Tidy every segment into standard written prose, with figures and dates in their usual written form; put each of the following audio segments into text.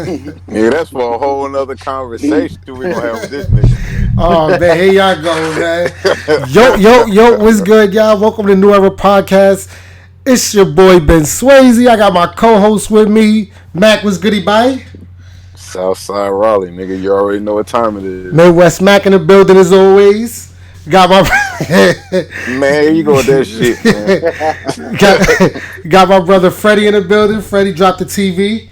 Yeah, that's for a whole nother conversation we're gonna have with this nigga, Oh man, here y'all go, man. Yo, what's good, y'all? Welcome to New Era Podcast. It's your boy Ben Swayze. I got my co-host with me, Mac. Was goody bye? Southside Raleigh, nigga. You already know what time it is. Midwest Mac in the building as always. Got my Man, here you go with that shit, man. got my brother Freddie in the building. Freddie dropped the TV.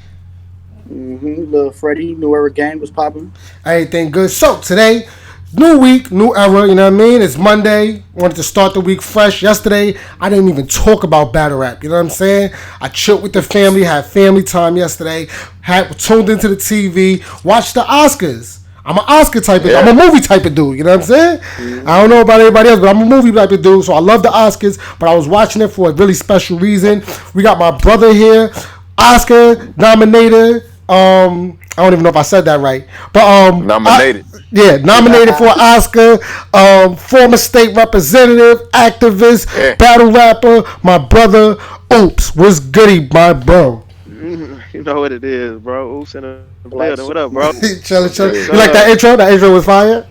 Little Freddie, New Era Gang was popping. Everything good. So today, new week, new era. You know what I mean? It's Monday. Wanted to start the week fresh. Yesterday, I didn't even talk about battle rap. You know what I'm saying? I chilled with the family, had family time yesterday. Had tuned into the TV, watched the Oscars. I'm an Oscar type of, I'm a movie type of dude, you know what I'm saying? I don't know about everybody else, but I'm a movie type of dude, so I love the Oscars, but I was watching it for a really special reason. We got my brother here, Oscar nominated. I don't even know if I said that right, but Nominated. Nominated for an Oscar. Former state representative, activist, battle rapper. My brother, Oops, what's goody, my bro? You know what it is, bro. Oops in the building. What up, bro? Chillin'. You like that intro? That intro was fire.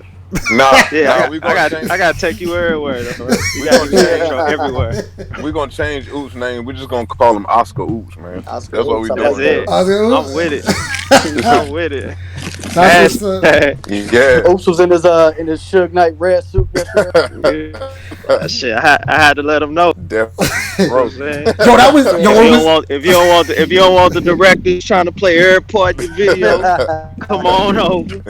Yeah, we I change. gotta take you everywhere. Though, right? You gotta do that intro everywhere. We're gonna change Oops' name. We're just gonna call him Oscar Oops, man. Oscar That's what we Oops, I doing. That's it. Oscar Oops? I'm with it. I'm with it. That's what's up. Yeah. Oops was in his Suge Knight red suit yesterday. Shit, I had to let him know. Definitely. You know Bro. what I'm saying? Yo, that was If yo. you It don't was want, if you don't want the director trying to play every part of the video, come on over.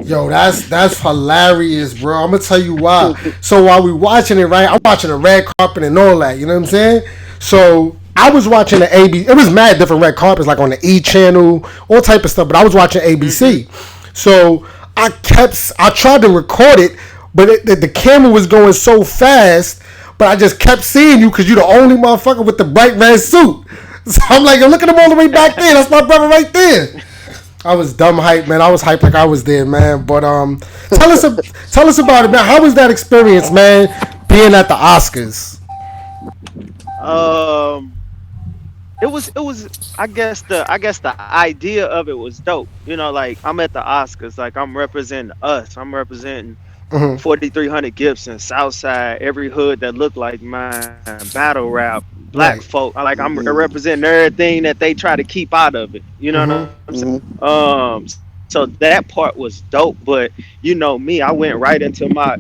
yo. That's hilarious, bro. I'm gonna tell you why. So while we watching it, right? I'm watching the red carpet and all that. You know what I'm saying? So I was watching the AB. It was mad different red carpets, like on the E channel, all type of stuff. But I was watching ABC. So I tried to record it, but the camera was going so fast. But I just kept seeing you because you're the only motherfucker with the bright red suit. So I'm like, look at him all the way back there. That's my brother right there. I was dumb hype, man. I was hyped like I was there, man. But tell us about it, man. How was that experience, man? Being at the Oscars. Um, it was. I guess the idea of it was dope. You know, like I'm at the Oscars, like I'm representing us. I'm representing 4300 Gibson, Southside, every hood that looked like mine, battle rap, black Right. folk. Like I'm representing everything that they try to keep out of it. You know what I'm saying? So that part was dope, but you know me, I went right into my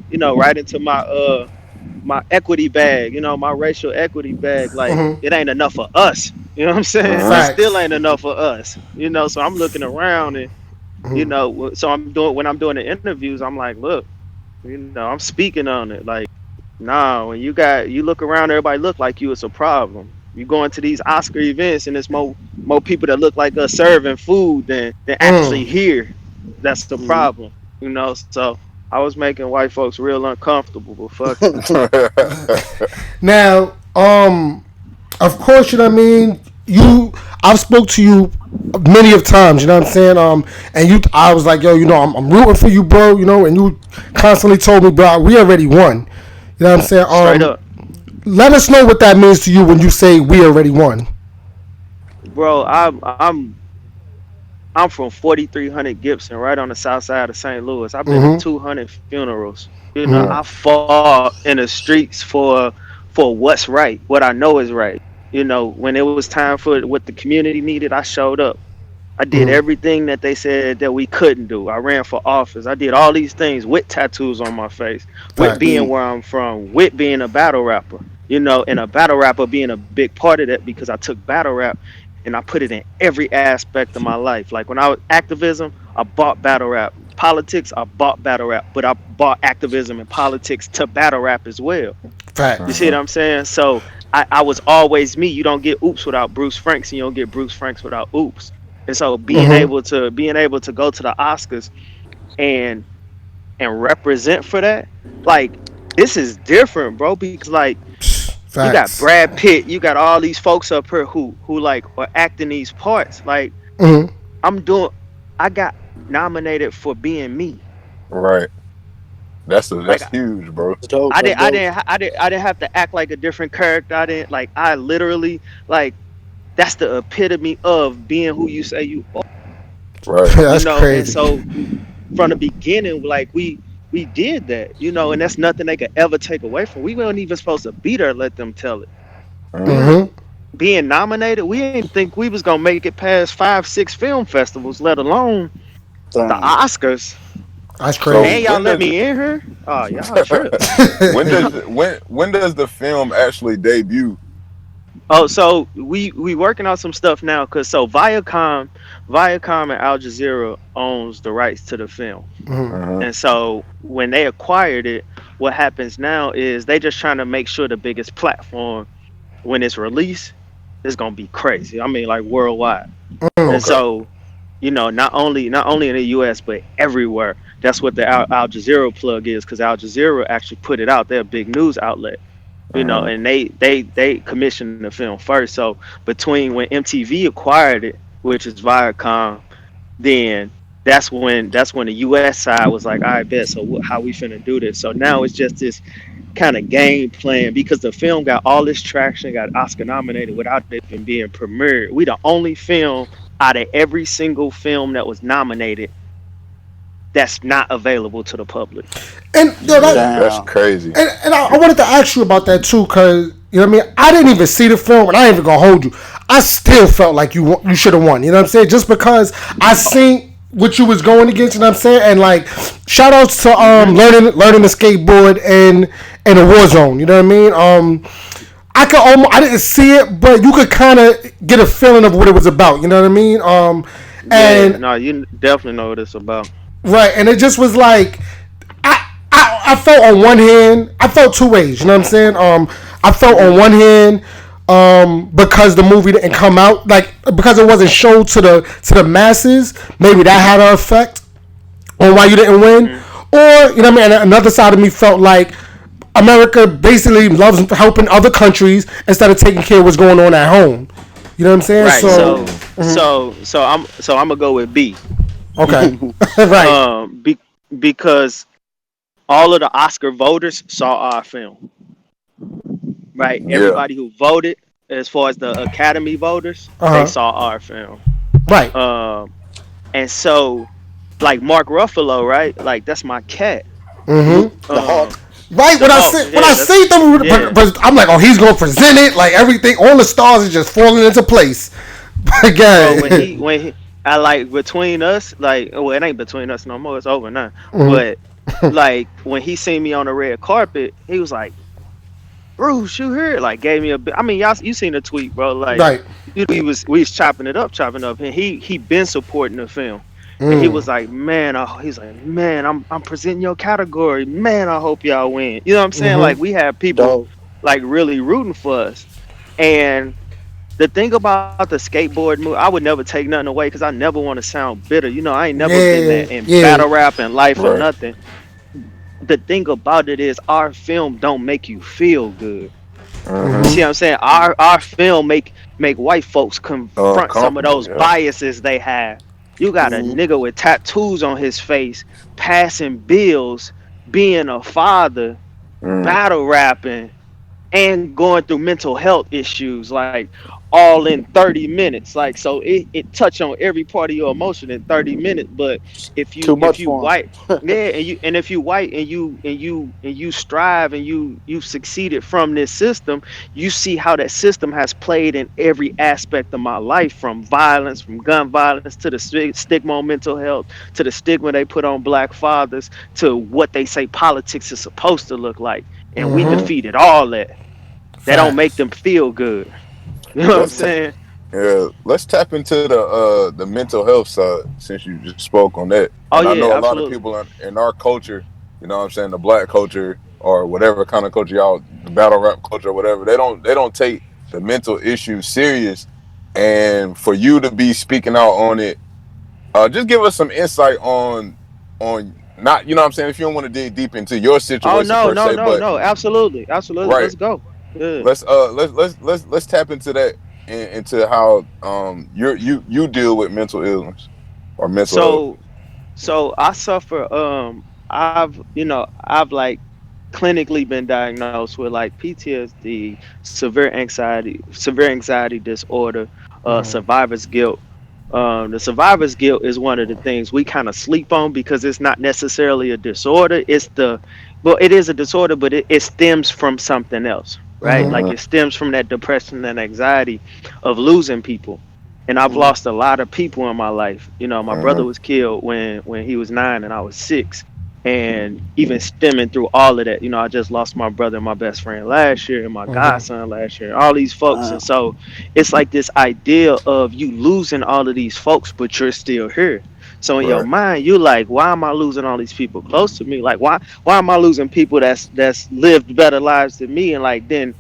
equity bag, my racial equity bag. Like it ain't enough for us. You know what I'm saying? It still Facts. ain't enough for us. So I'm looking around and so when I'm doing the interviews, I'm like, look, I'm speaking on it. Like, nah, when you look around, everybody look like you, it's a problem. You go into these Oscar events and there's more people that look like us serving food than actually here. That's the problem. So I was making white folks real uncomfortable, but fuck it. Now, of course, you know what I mean. I've spoke to you many of times. You know what I'm saying. I was like, yo, I'm rooting for you, bro. And you constantly told me, bro, we already won. You know what I'm saying. Straight up. Let us know what that means to you when you say we already won. Bro, I'm from 4300 Gibson, right on the south side of St. Louis. I've been to 200 funerals. I fought in the streets for what's right, what I know is right. When it was time for what the community needed, I showed up. I did everything that they said that we couldn't do. I ran for office. I did all these things with tattoos on my face, with Facts. being where I'm from, with being a battle rapper. And a battle rapper being a big part of that because I took battle rap and I put it in every aspect of my life. Like when I was activism, I bought battle rap. Politics, I bought battle rap, but I bought activism and politics to battle rap as well. You Facts. see what I'm saying? So I was always me. You don't get Oops without Bruce Franks, and you don't get Bruce Franks without Oops. And so being able to go to the Oscars and represent for that, like this is different, bro. Because like you got Facts. Brad Pitt, you got all these folks up here who like are acting these parts. Like I'm doing, I got nominated for being me. Right. That's Like huge, bro. That's dope. I That's didn't I dope. didn't I didn't have to act like a different character. I didn't like I literally like that's the epitome of being who you say you are. Right. That's And crazy. so from the beginning, like we did that, and that's nothing they could ever take away from. We weren't even supposed to be there. Let them tell it. We Mm. were Hmm. being nominated. We didn't think we was gonna make it past 5, 6 film festivals, let alone the Damn. Oscars. That's So And crazy. y'all when let does me in here. Oh, y'all trip. when does the film actually debut? Oh, so we working on some stuff now, cause so Viacom and Al Jazeera owns the rights to the film. Uh-huh. And so when they acquired it, what happens now is they just trying to make sure the biggest platform when it's released is gonna be crazy. I mean, like worldwide. And Okay. so, not only in the U.S. but everywhere. That's what the Al Jazeera plug is, because Al Jazeera actually put it out. They're a big news outlet, Uh-huh. and they commissioned the film first. So between when MTV acquired it, which is Viacom, then that's when the US side was like, I bet. So how we finna do this? So now it's just this kind of game plan, because the film got all this traction, got Oscar nominated without it even being premiered. We the only film out of every single film that was nominated that's not available to the public. And yo, Yeah, that's Damn. crazy. and I wanted to ask you about that too, cause you know what I mean. I didn't even see the film, and I ain't even gonna hold you. I still felt like you should have won. You know what I'm saying? Just because I seen what you was going against, you know what I'm saying? And like, shout outs to Hmm. learning the skateboard in a war zone. You know what I mean? I didn't see it, but you could kind of get a feeling of what it was about. You know what I mean? Yeah, And no, you definitely know what it's about. right, and it just was like I felt on one hand, I felt two ways. You know what I'm saying? I felt on Hmm. one hand, because the movie didn't come out, like because it wasn't shown to the masses. Maybe that had an effect on why you didn't win, Hmm. or you know what I mean. And another side of me felt like America basically loves helping other countries instead of taking care of what's going on at home. You know what I'm saying? Right. So, So Mm. I'm gonna go with B. okay, right. Um, be, because all of the Oscar voters saw our film. Right? Yeah. Everybody who voted, as far as the Academy voters, Uh they huh. saw our film. Right. Um, and so, like Mark Ruffalo, right? Like that's my cat. Mm-hmm. The Um, Hawk. Right the Hawk. when Yeah, I that's see them, yeah. but I'm like, oh, he's gonna present it like everything. All the stars is just falling into place. Bro, Again. I like between us, like well, it ain't between us no more. It's over now. Mhm. But like when he seen me on the red carpet, he was like, Bruce, you here? Like gave me a bit. I mean, y'all, you seen the tweet, bro? Like, Right. we was chopping it up, and he been supporting the film, and he Mm. was like, man, he's like, man, I'm presenting your category, man. I hope y'all win. You know what I'm saying? Mhm. Like we have people Dope. like really rooting for us, and the thing about the skateboard move, I would never take nothing away because I never want to sound bitter. I ain't never been Yeah. that in Yeah. battle rap and life or Right. nothing. The thing about it is our film don't make you feel good. You Uh-huh. see what I'm saying? Our film make white folks confront some of Comfortable, those yeah. biases they have. You got a Mm-hmm. nigga with tattoos on his face, passing bills, being a father, Mm. battle rapping, and going through mental health issues, like all in 30 minutes. Like so it touch on every part of your emotion in 30 minutes. But Too if much you for white, him. yeah, and if you white and you strive and you've succeeded from this system, you see how that system has played in every aspect of my life, from violence, from gun violence, to the stigma on mental health, to the stigma they put on black fathers, to what they say politics is supposed to look like. And we Mhm. defeated all that. That don't make Facts. them feel good. You know what I'm Let's ta- saying? yeah, let's tap into the mental health side since you just spoke on that. Oh And I yeah, know a lot of absolutely. people in our culture, you know what I'm saying, the black culture or whatever kind of culture y'all, the battle rap culture or whatever, they don't take the mental issues serious. And for you to be speaking out on it, just give us some insight on not, you know what I'm saying, if you don't want to dig deep into your Oh situation no, per no, se, no, but no. Absolutely, absolutely. right. Let's go. Yeah. Let's tap into that and into how you deal with mental illness or mental health. So I suffer. I've like clinically been diagnosed with like PTSD, severe anxiety disorder, survivor's guilt. The survivor's guilt is one of the things we kind of sleep on because it's not necessarily a disorder. Well, it is a disorder, but it stems from something else, right? Like Mm-hmm. it stems from that depression and anxiety of losing people. And I've Mhm. lost a lot of people in my life. You know, my Mm-hmm. brother was killed when he was 9 and I was 6. And even stemming through all of that, I just lost my brother and my best friend last year and my godson last year, all these folks. And so it's like this idea of you losing all of these folks, but you're still here. So in your Right. mind, you're like, why am I losing all these people close to me? Like, why am I losing people that's lived better lives than me and like then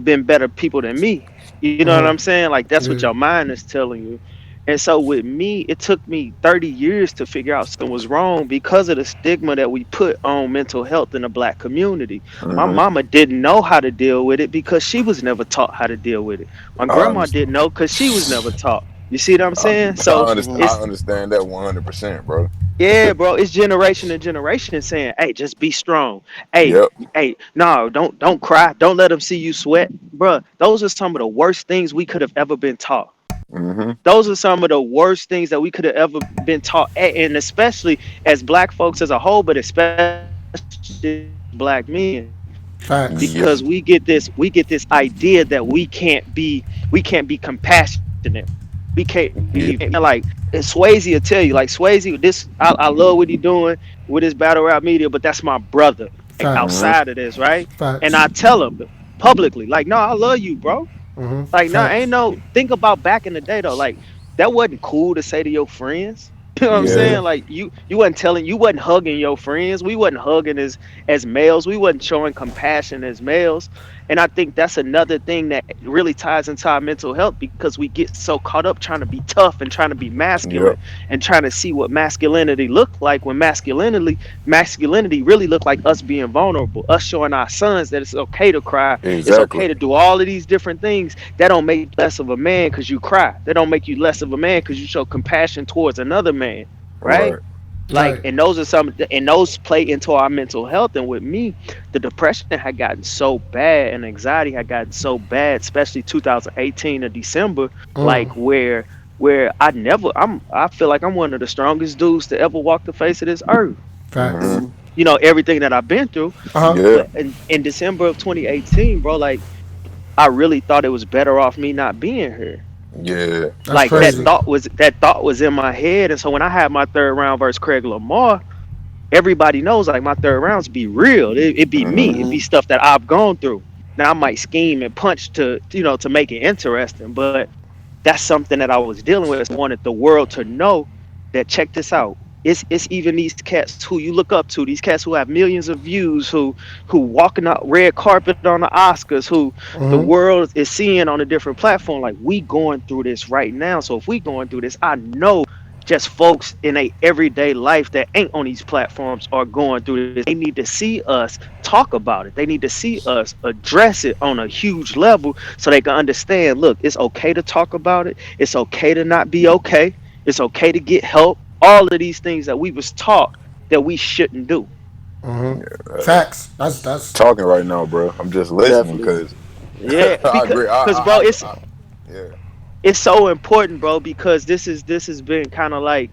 been better people than me? You know what I'm saying? Like that's what your Yeah. mind is telling you. And so with me, it took me 30 years to figure out something was wrong because of the stigma that we put on mental health in the black community. My Mm-hmm. mama didn't know how to deal with it because she was never taught how to deal with it. My I grandma understand. didn't know because she was never taught. You see what I'm saying? I So understand. I it's understand that 100%, bro. yeah, bro. It's generation to generation saying, "Hey, just be strong. Hey, Yep. hey, no, don't cry. Don't let them see you sweat, bro." Those are some of the worst things we could have ever been taught. Mm-hmm. Those are some of the worst things that we could have ever been taught, and especially as black folks as a whole, but especially black men, Facts. Yeah. because we get this idea that we can't be compassionate. We can't be Yeah. like and Swayze will tell you, like Swayze, I love what he doing with his battle rap media, but that's my brother. Like Facts. Mm-hmm. outside of this, right? And Facts. I tell him publicly, like, no, I love you, bro. Like, no, ain't Facts. no think about back in the day though. Like, that wasn't cool to say to your friends. You know what I'm Yeah. saying? Like you wasn't hugging your friends. We wasn't hugging as males. We wasn't showing compassion as males. And I think that's another thing that really ties into our mental health because we get so caught up trying to be tough and trying to be masculine Yep. and trying to see what masculinity looked like when masculinity really looked like us being vulnerable, us showing our sons that it's okay to cry, it's Exactly. okay to do all of these different things. That don't make you less of a man because you cry. That don't make you less of a man because you show compassion towards another man, right? Right. Like, Right. and those play into our mental health. And with me, the depression had gotten so bad and anxiety had gotten so bad, especially 2018 in December, like where I feel like I'm one of the strongest dudes to ever walk the face of this earth. Facts. Mm-hmm. Mhm. Everything that I've been through. Yeah. But in December of 2018, bro, like I really thought it was better off me not being here. Yeah. That's Like that crazy. thought was that thought was in my head. And so when I had my third round versus Craig Lamar, everybody knows like my third rounds be real. It be me. Mm-hmm. It be Mhm. stuff that I've gone through. Now I might scheme and punch to make it interesting, but that's something that I was dealing with. So I wanted the world to know that check this out. It's even these cats who you look up to, these cats who have millions of views, who walking out red carpet on the Oscars, who the world is seeing on a different platform. Like we going through this right now. So if we going through this, I know just folks in a everyday life that ain't on these platforms are going through this. They need to see us talk about it. They need to see us address it on a huge level so they can understand, look, it's okay to talk about it. It's okay to not be okay. It's okay to get help. All of these things that we was taught that we shouldn't do. Facts. That's Talking right now, bro. I'm just listening Definitely. because Yeah, I agree. because bro, Yeah. it's so important, bro, because this has been kind of like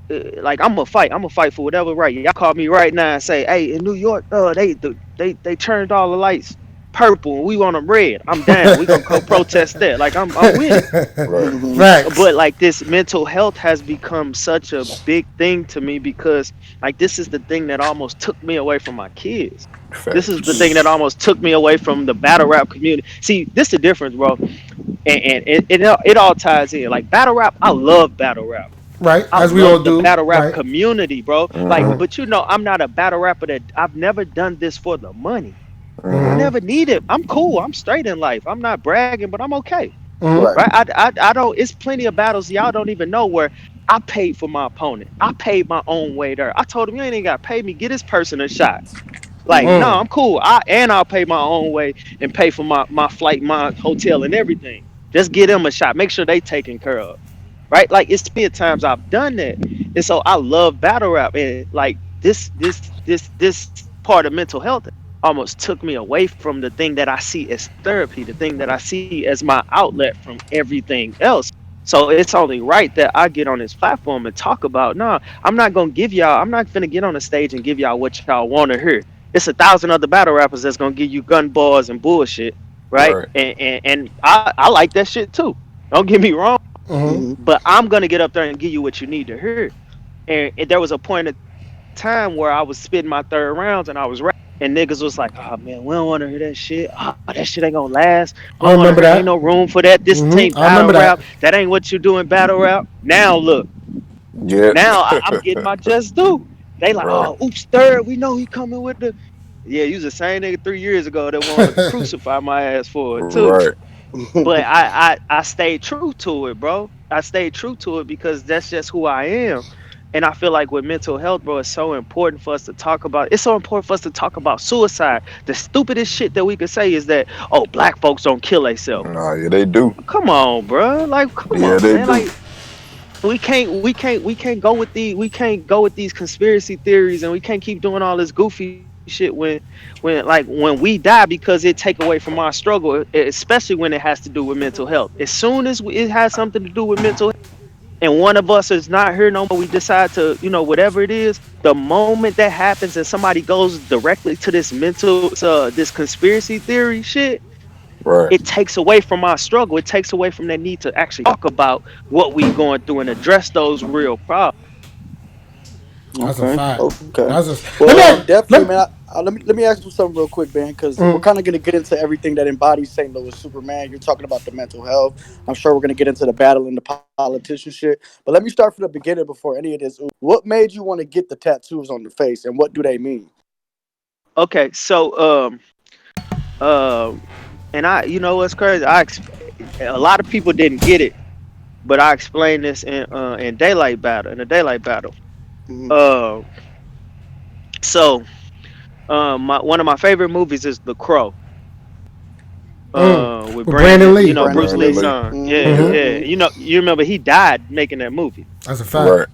I'm gonna fight. I'm gonna fight for whatever right. Y'all call me right now and say, "Hey, in New York, they turned all the lights purple and we want them red." I'm down. We gonna go protest that. Like I'm with it. Right. Mhm. facts. But like this mental health has become such a big thing to me because like this is the thing that almost took me away from my kids. This is the thing that Facts. almost took me away from the battle rap community. See, this is the difference, bro. And it all ties in. Like battle rap, I love battle rap. Right. I As we all love the do. battle rap Right. community, bro. Like, Mm-hmm. but I'm not a battle rapper that I've never done this for the money. I Mm-hmm. never need it. I'm cool. I'm straight in life. I'm not bragging, but I'm okay. Right. Right? I don't. It's plenty of battles y'all don't even know where I paid for my opponent. I paid my own way there. I told him you ain't even got to pay me. Get this person a shot. Like, no, Mhm. I'm cool. I'll pay my own way and pay for my flight, my hotel, and everything. Just get them a shot. Make sure they taken care of. Right? Like it's been times I've done that, and so I love battle rap. And like this part of mental health almost took me away from the thing that I see as therapy, the thing that I see as my outlet from everything else. So it's only right that I get on this platform and talk about. No, I'm not gonna give y'all. I'm not gonna get on the stage and give y'all what y'all want to hear. It's 1,000 other battle rappers that's gonna give you gun bars and bullshit, right? Right. And I like that shit too. Don't get me wrong, Mm-hmm. but I'm gonna get up there and give you what you need to hear. And there was a point in time where I was spitting my third rounds and I was rapping, and niggas was like, "Oh man, we don't want to hear that shit. Oh, that shit ain't gonna last. We don't I want to hear. remember Ain't no that. room for that. This ain't I battle remember rap. that. That ain't what you do in battle rap." Now look, Yeah. now I'm getting my just due. They like, Right. "Oh, oops, third. We know he coming with the." Yeah, you was the same nigga 3 years ago that wanted to crucify my ass for it too. Right. But I stayed true to it, bro. I stayed true to it because that's just who I am. And I feel like with mental health, bro, it's so important for us to talk about. It's so important for us to talk about suicide. The stupidest shit that we could say is that, oh, black folks don't kill themselves. Nah, yeah, they do. Come on, bro. Like, come Yeah, on, they man. do. Like, we can't go with these conspiracy theories, and we can't keep doing all this goofy shit when when we die because it take away from our struggle, especially when it has to do with mental health. As soon as it has something to do with mental health, and one of us is not here no more, we decide to, whatever it is, the moment that happens and somebody goes directly to this this conspiracy theory shit, Right. it takes away from our struggle. It takes away from that need to actually talk about what we going through and address those real problems. That's a Okay. fact. Okay. That's just let Well, me definitely, let. man. Let me ask you something real quick, man, because we're Mm, kind of gonna get into everything that embodies St. Louis Superman. You're talking about the mental health. I'm sure we're gonna get into the battle and the politician shit. But let me start from the beginning before any of this. What made you want to get the tattoos on your face, and what do they mean? Okay, so um and what's crazy? A lot of people didn't get it, but I explained this in the daylight battle. Mm-hmm. Uh, so one of my favorite movies is The Crow. With with Brandon Brandon, Lee. Bruce Brandon Lee's Lee. Randomly. son. Yeah, Mm-hmm. Mm-hmm. yeah. Mm-hmm. You remember he died making that movie. That's a fact. Right.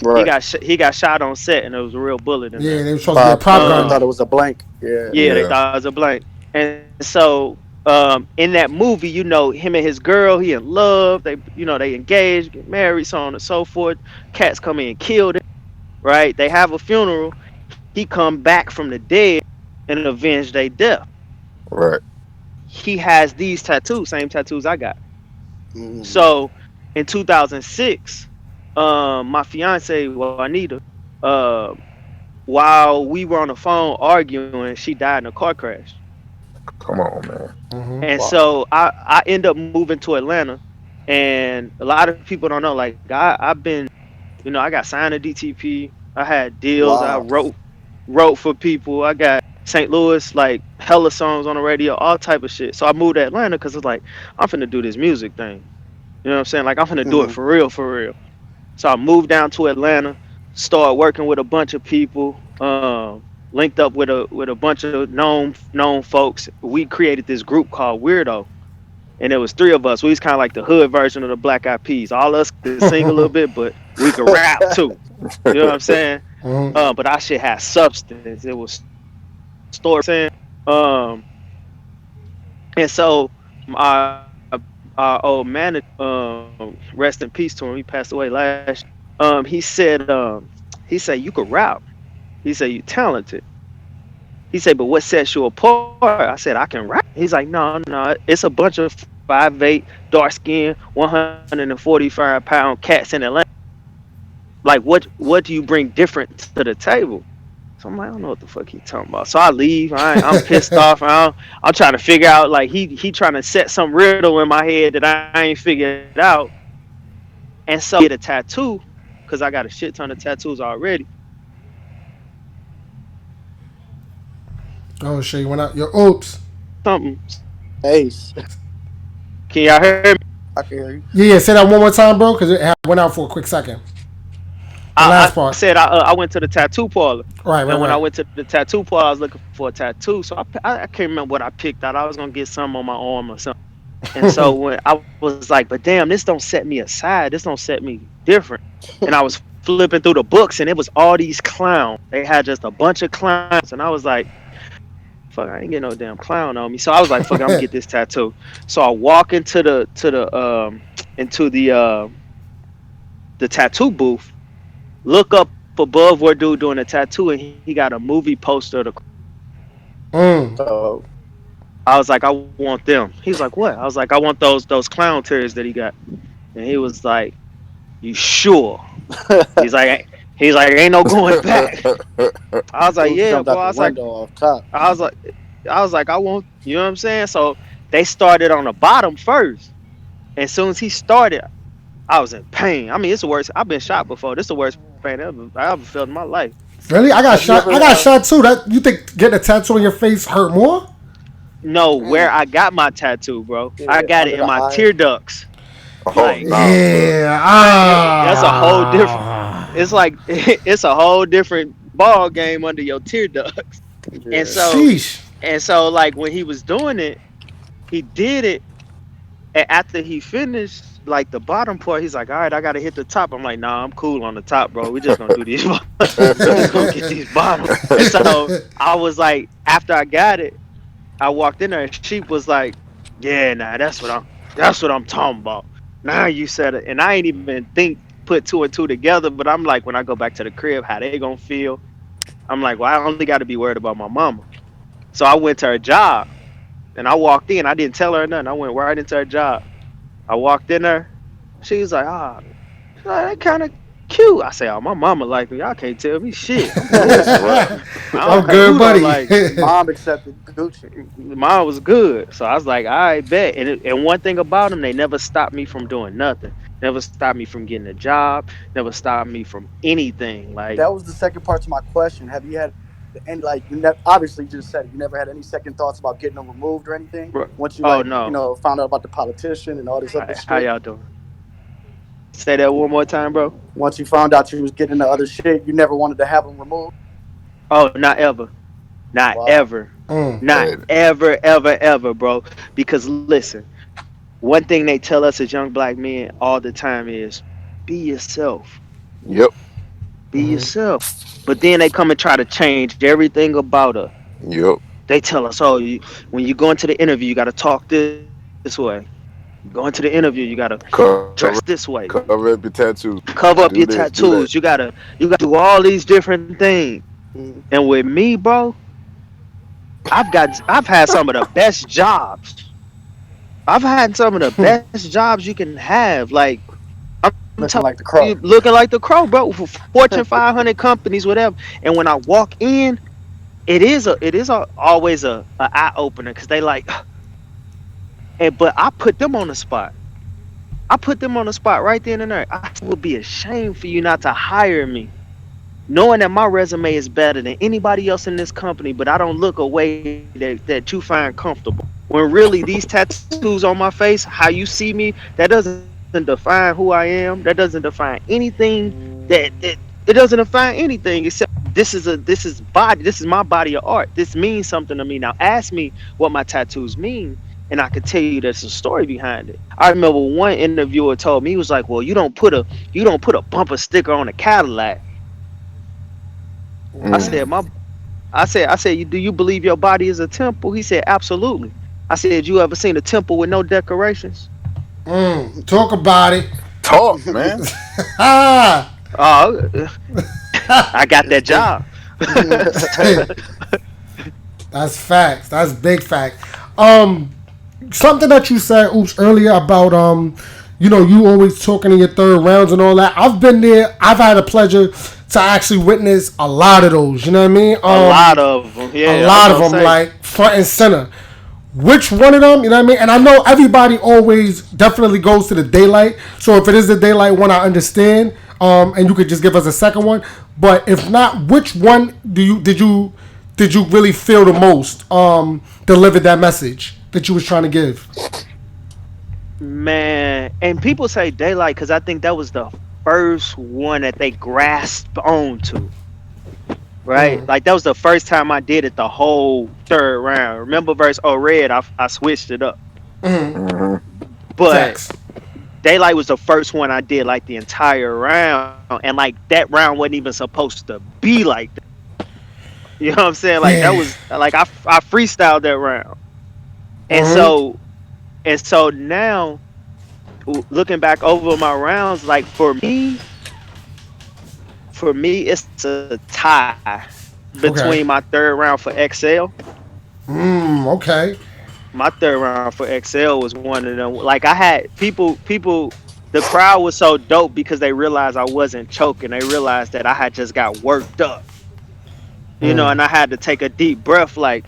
Right. He got shot on set, and there was a real bullet in Yeah, there. they were supposed to be a Bob, prop they gun. thought it Um, was a blank. Yeah. yeah, they Yeah. thought it was a blank. And so in that movie, him and his girl, he in love. They engaged, get married, so on and so forth. Cats come in and kill them. Right? They have a funeral. He come back from the dead and avenge their death. Right. He has these tattoos, same tattoos I got. Mm-hmm. So in 2006, my fiance Juanita, uh, while we were on the phone arguing, she died in a car crash. Come on, man. And Wow. so I end up moving to Atlanta, and a lot of people don't know. Like I've been, I got signed to DTP. I had deals. I Wow. wrote for people. I got St. Louis, like hella songs on the radio, all type of shit. So I moved to Atlanta because it's like I'm finna do this music thing. You know what I'm saying? Like I'm finna do it Mm-hmm. for real, for real. So I moved down to Atlanta, started working with a bunch of people, linked up with a bunch of known folks. We created this group called Weirdo, and it was three of us. We was kind of like the hood version of the Black Eyed Peas. All us could sing a little bit, but we could rap too. You know what I'm saying? But our shit had substance. It was story. Um, and so our old manager, rest in peace to him. He passed away last. He said you could rap. He said you talented. He said, but what sets you apart? I said I can rap. He's like, no, it's a bunch of 5'8", dark skin, 145-pound cats in Atlanta. Like, what do you bring different to the table? So I'm like, I don't know what the fuck he talking about. So I leave. I'm pissed off. I'm trying to figure out, like, he trying to set some riddle in my head that I ain't figured out. And so I get a tattoo because I got a shit ton of tattoos already. Oh shit, you went out. Your oops. Something. Ace. Can y'all hear me? I can hear you. Yeah, say that one more time, bro, because it went out for a quick second. The I last said part. I went to the tattoo parlor, Right, and right, when I right. went to the tattoo parlor, I was looking for a tattoo. So I can't remember what I picked out. I was gonna get some on my arm or something. And so when I was like, but damn, this don't set me aside. This don't set me different. And I was flipping through the books, and it was all these clowns. They had just a bunch of clowns, and I was like, fuck, I ain't get no damn clown on me. So I was like, fuck, I'm gonna get this tattoo. So I walk into the into the tattoo booth, look up above where dude doing the tattoo, and he got a movie poster of the Crip. Mm. So I was like, I want them. He's like, what? I was like, I want those clown tears that he got. And he was like, you sure? He's like, ain't no going back. I was like, Oops yeah, jumped bro. out the window off top. I was like, I want, you know what I'm saying? So they started on the bottom first. And as soon as he started, I was in pain. I mean, it's the worst. I've been shot before. This is the worst pain I ever felt in my life. Really? I got Have you shot. I ever? got shot too. That you think getting a tattoo on your face hurt more? No, where Damn. I got my tattoo, bro. I Yeah, got it under in the my eye. tear ducts. Oh Like nah, bro. Yeah. that's a whole different. Ah. It's like it's a whole different ball game under your tear ducts. And Yeah. so Sheesh. like when he was doing it, he did it. And after he finished, like the bottom part, he's like, "All right, I gotta hit the top." I'm like, "Nah, I'm cool on the top, bro. We just gonna do these. We just gonna get these bottom." And so I was like, after I got it, I walked in there, and Sheep was like, "Yeah, nah, that's what I'm talking about." Now you said it, and I ain't even put two and two together. But I'm like, when I go back to the crib, how they gonna feel? I'm like, well, I only got to be worried about my mama. So I went to her job, and I walked in. I didn't tell her nothing. I went right into her job. I walked in there. She was like, "Ah, that kind of cute." I say, "Oh, my mama like me. Y'all can't tell me shit. I'm cool. Right. I I'm don't good, who don't buddy. like me." Mom accepted Gucci. Mine was good, so I was like, "I bet." And one thing about them, they never stopped me from doing nothing. Never stopped me from getting a job. Never stopped me from anything. Like, That was the second part to my question. Have you had any like obviously just said it, you never had any second thoughts about getting them removed or anything once you oh like no, found out about the politician and all this other how shit. y'all doing? Say that one more time, bro. Once you found out you was getting into other shit, you never wanted to have them removed. Oh, not ever. Not Wow. ever. Mm. Not Hey, ever, ever, ever, bro. Because listen, one thing they tell us as young black men all the time is be yourself. yep, Be yourself. But then they come and try to change everything about us. yep. They tell us, oh, when you go into the interview, you got to talk this way. Go into the interview, you got to dress Cover this way. cover up your tattoos. Cover up Do your this, do that. tattoos. You got to do all these different things. Mm. And with me, bro, I've had some of the best jobs. I've had some of the best jobs you can have. Like I'm telling Looking like the you, crow. looking like the crow, bro. For Fortune 500 companies, whatever. And when I walk in, it is always a eye opener because they like, and but I put them on the spot. I put them on the spot right then and there. I would be ashamed for you not to hire me, knowing that my resume is better than anybody else in this company, but I don't look a way that you find comfortable. When really these tattoos on my face, how you see me, that doesn't define who I am. That doesn't define anything. It doesn't define anything except this is body. This is my body of art. This means something to me. Now ask me what my tattoos mean, and I can tell you there's a story behind it. I remember one interviewer told me he was like, "Well, you don't put a bumper sticker on a Cadillac." I Mm. said, I said, do you believe your body is a temple? He said, absolutely. I said, you ever seen a temple with no decorations? Mm. Talk about it. Talk, man. Ah. Oh, I got that It's job. That's facts. That's big fact. Um, Something that you said, oops, earlier about you always talking in your third rounds and all that. I've been there. I've had a pleasure to actually witness a lot of those. You know what I mean? A lot of them. A Yeah, I was lot of gonna them, say. like front and center. Which one of them? You know what I mean? And I know everybody always definitely goes to the daylight. So if it is the daylight one, I understand. And you could just give us a second one. But if not, which one did you really feel the most delivered that message that you was trying to give? Man, and people say daylight because I think that was the first one that they grasped onto. Right? Mm, Like that was the first time I did it the whole third round. Remember verse Oh Red, I switched it up. Hmm. But facts. Daylight was the first one I did like the entire round, and like that round wasn't even supposed to be like that. You know what I'm saying? Like that Yeah. was like I freestyled that round, and Mm-hmm. so now looking back over my rounds, like for me, it's a tie between Okay. my third round for XL. Okay. My third round for XL was one of them. Like I had people. The crowd was so dope because they realized I wasn't choking. They realized that I had just got worked up, and I had to take a deep breath. Like,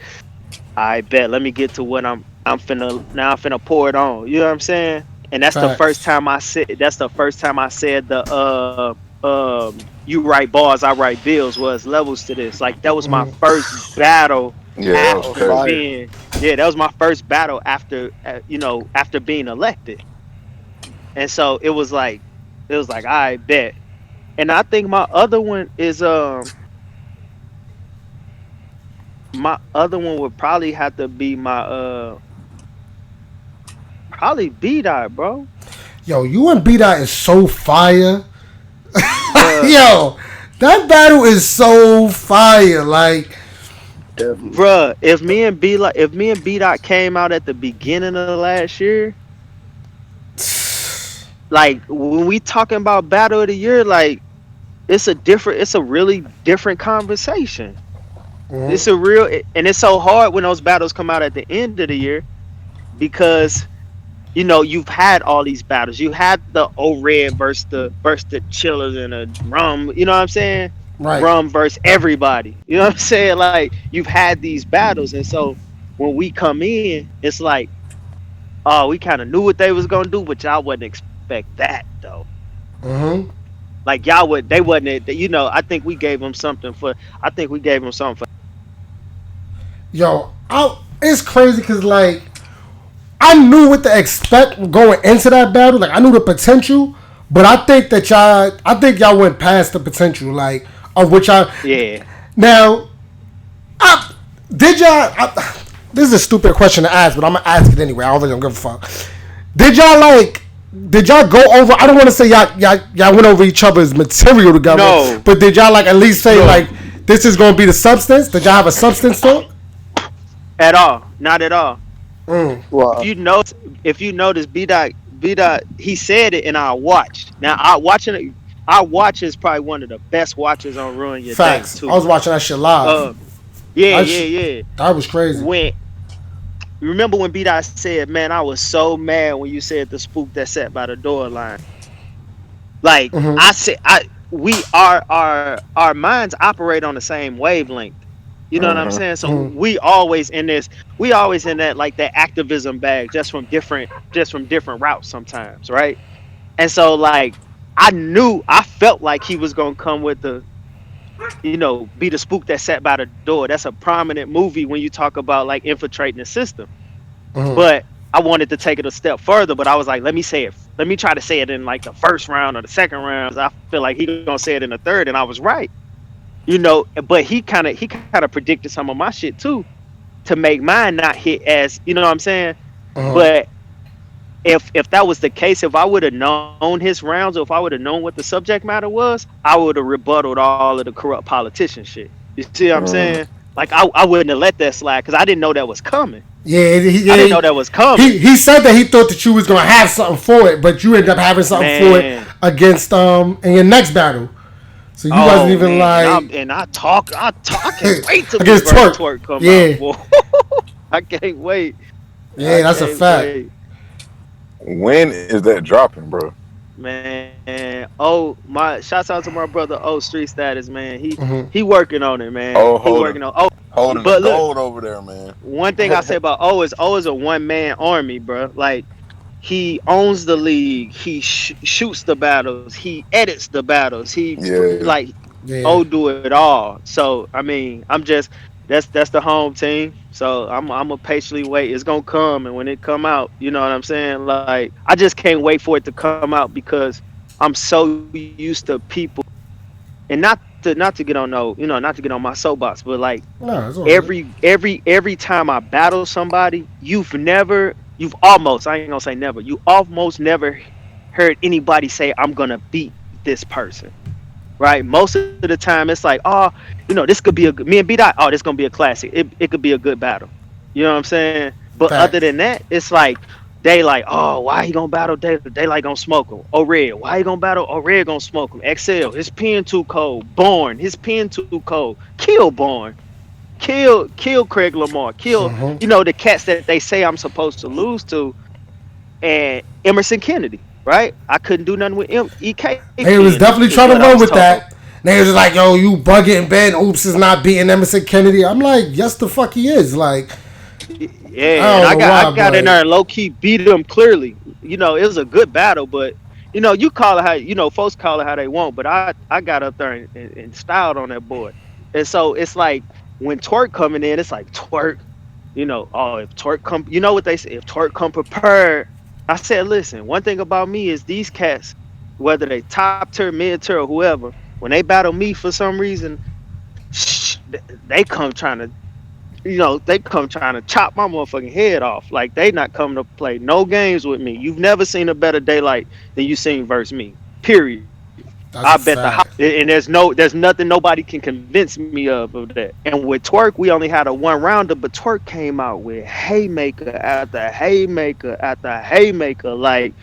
I bet. Let me get to what I'm finna now. I'm finna pour it on. You know what I'm saying? And that's the first Facts. time I said. That's the first time I said the you write bars, I write bills was levels to this. Like that was my first battle Yeah, that was That was after crazy. fire. being. Yeah, that was my first battle after after being elected. And so it was like I bet. And I think my other one is my other one would probably have to be my probably B Dot, bro. Yo, you and B Dot is so fire. Bruh, Yo, that battle is so fire. Like, Definitely. bruh, if me and B Dot came out at the beginning of last year, like when we talking about battle of the year, like it's a really different conversation. It's a real and it's so hard when those battles come out at the end of the year because you've had all these battles. You had the O Red versus the Chillers and a Rum. You know what I'm saying? right. Rum versus everybody. You know what I'm saying? Like you've had these battles, and so when we come in, it's like, oh, we kind of knew what they was gonna do, but y'all wouldn't expect that though. Like y'all would, they wasn't. I think we gave them something for. I think we gave them something for. Yo, it's crazy because, like, I knew what to expect going into that battle. Like, I knew the potential, but I think y'all went past the potential, like, of which I. Yeah. Now, I, did y'all. This is a stupid question to ask, but I'm gonna ask it anyway. I don't really don't give a fuck. Did y'all like? Did y'all go over? I don't want to say y'all went over each other's material together, No. but did y'all like at least say No. like this is gonna be the substance? Did y'all have a substance talk? At all. Not at all. If Wow. you notice, if you notice, B dot, he said it, and I watched. Now I watch is probably one of the best watches on Ruin Your Day Facts. I too. was watching that shit live. Uh, yeah, That yeah, shit, yeah. that was crazy. When remember when B dot said, "Man, I was so mad when you said the spook that sat by the door line." Like I said, we our minds operate on the same wavelength. You know what I'm saying? So we always in that like that activism bag, just from different routes sometimes, right? And so like I felt like he was gonna come with be the spook that sat by the door. That's a prominent movie when you talk about like infiltrating the system. But I wanted to take it a step further, but I was like, let me say it. Let me try to say it in like the first round or the second round. 'Cause I feel like he gonna say it in the third, and I was right. But he kind of predicted some of my shit too to make mine not hit as what I'm saying. But if that was the case, if I would have known his rounds, or if I would have known what the subject matter was, I would have rebutted all of the corrupt politician shit. You see what I'm saying? Like I wouldn't have let that slide because I didn't know that was coming. Yeah, I didn't know that was coming, he said that he thought that you was gonna have something for it, but you ended up having something for it man. against in your next battle. So you wasn't Oh even man, like I can't wait till this against verse twerk. twerk come out, Yeah, boy. I can't wait. yeah, I that's a can't fact. wait, When is that dropping, bro? man. Oh my! Shouts out to my brother. Oh, Street Status, man. He working on it, man. Oh, He working on. Oh, holding the but look, gold over there, man. one thing I say about O is a one man army, bro. Like he owns the league. He shoots the battles. He edits the battles. Yeah. Like Yeah, do it all. So I mean, that's the home team. So I'm gonna patiently wait. It's gonna come, and when it come out, you know what I'm saying. Like I just can't wait for it to come out because I'm so used to people, and not to get on not to get on my soapbox, but like no, it's all good. every time I battle somebody, you've almost, I ain't gonna say never, you almost never heard anybody say I'm gonna beat this person, right? Most of the time it's like, oh, this could be me and B Dot, oh, this gonna be a classic. It could be a good battle. You know what I'm saying? But other Facts. than that, it's like, Daylight, oh, why he gonna battle Daylight? Daylight gonna smoke him. Oh, Red, why he gonna battle? Oh, Red gonna smoke him. XL, his pen too cold. Born, his pen too cold. Kill Born. Kill Craig Lamar. Kill, the cats that they say I'm supposed to lose to. And Emerson Kennedy, right? I couldn't do nothing with EK They pen, was is definitely what trying I to was run with told. that. They was just like, yo, you bugging Ben. Oops is not beating Emerson Kennedy. I'm like, yes, the fuck he is. Like, Yeah, I and don't I know got I why, got in but there and low key beat him clearly. It was a good battle, but you call it how folks call it how they want, but I got up there and styled on that boy. And so it's like when Twerk coming in, it's like Twerk, oh, if Twerk come, you know what they say, if Twerk come prepared. I said, listen, one thing about me is these cats, whether they top tier, mid tier, or whoever, when they battle me for some reason, they come trying to they come trying to chop my motherfucking head off. Like they not coming to play no games with me. You've never seen a better Daylight than you seen versus me. Period. I that's bet a the house, fact. and there's nothing nobody can convince me of that. And with Twerk, we only had a one rounder, but Twerk came out with haymaker after haymaker after haymaker. Like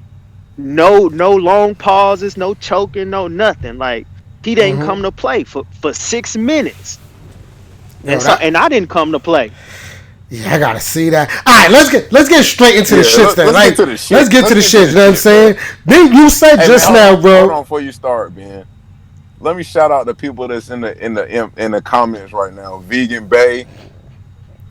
no long pauses, no choking, no nothing. Like he didn't come to play for 6 minutes, Yo, and I didn't come to play. yeah, I gotta see that. All right, let's get straight into the Yeah, shits then. let's get Like, to the let's shit. get to Let's the get to shits. the You know what I'm shit, bro. saying? Then you said Hey man, just now, hold bro. on before you start, man. Let me shout out the people that's in the comments right now. Vegan Bay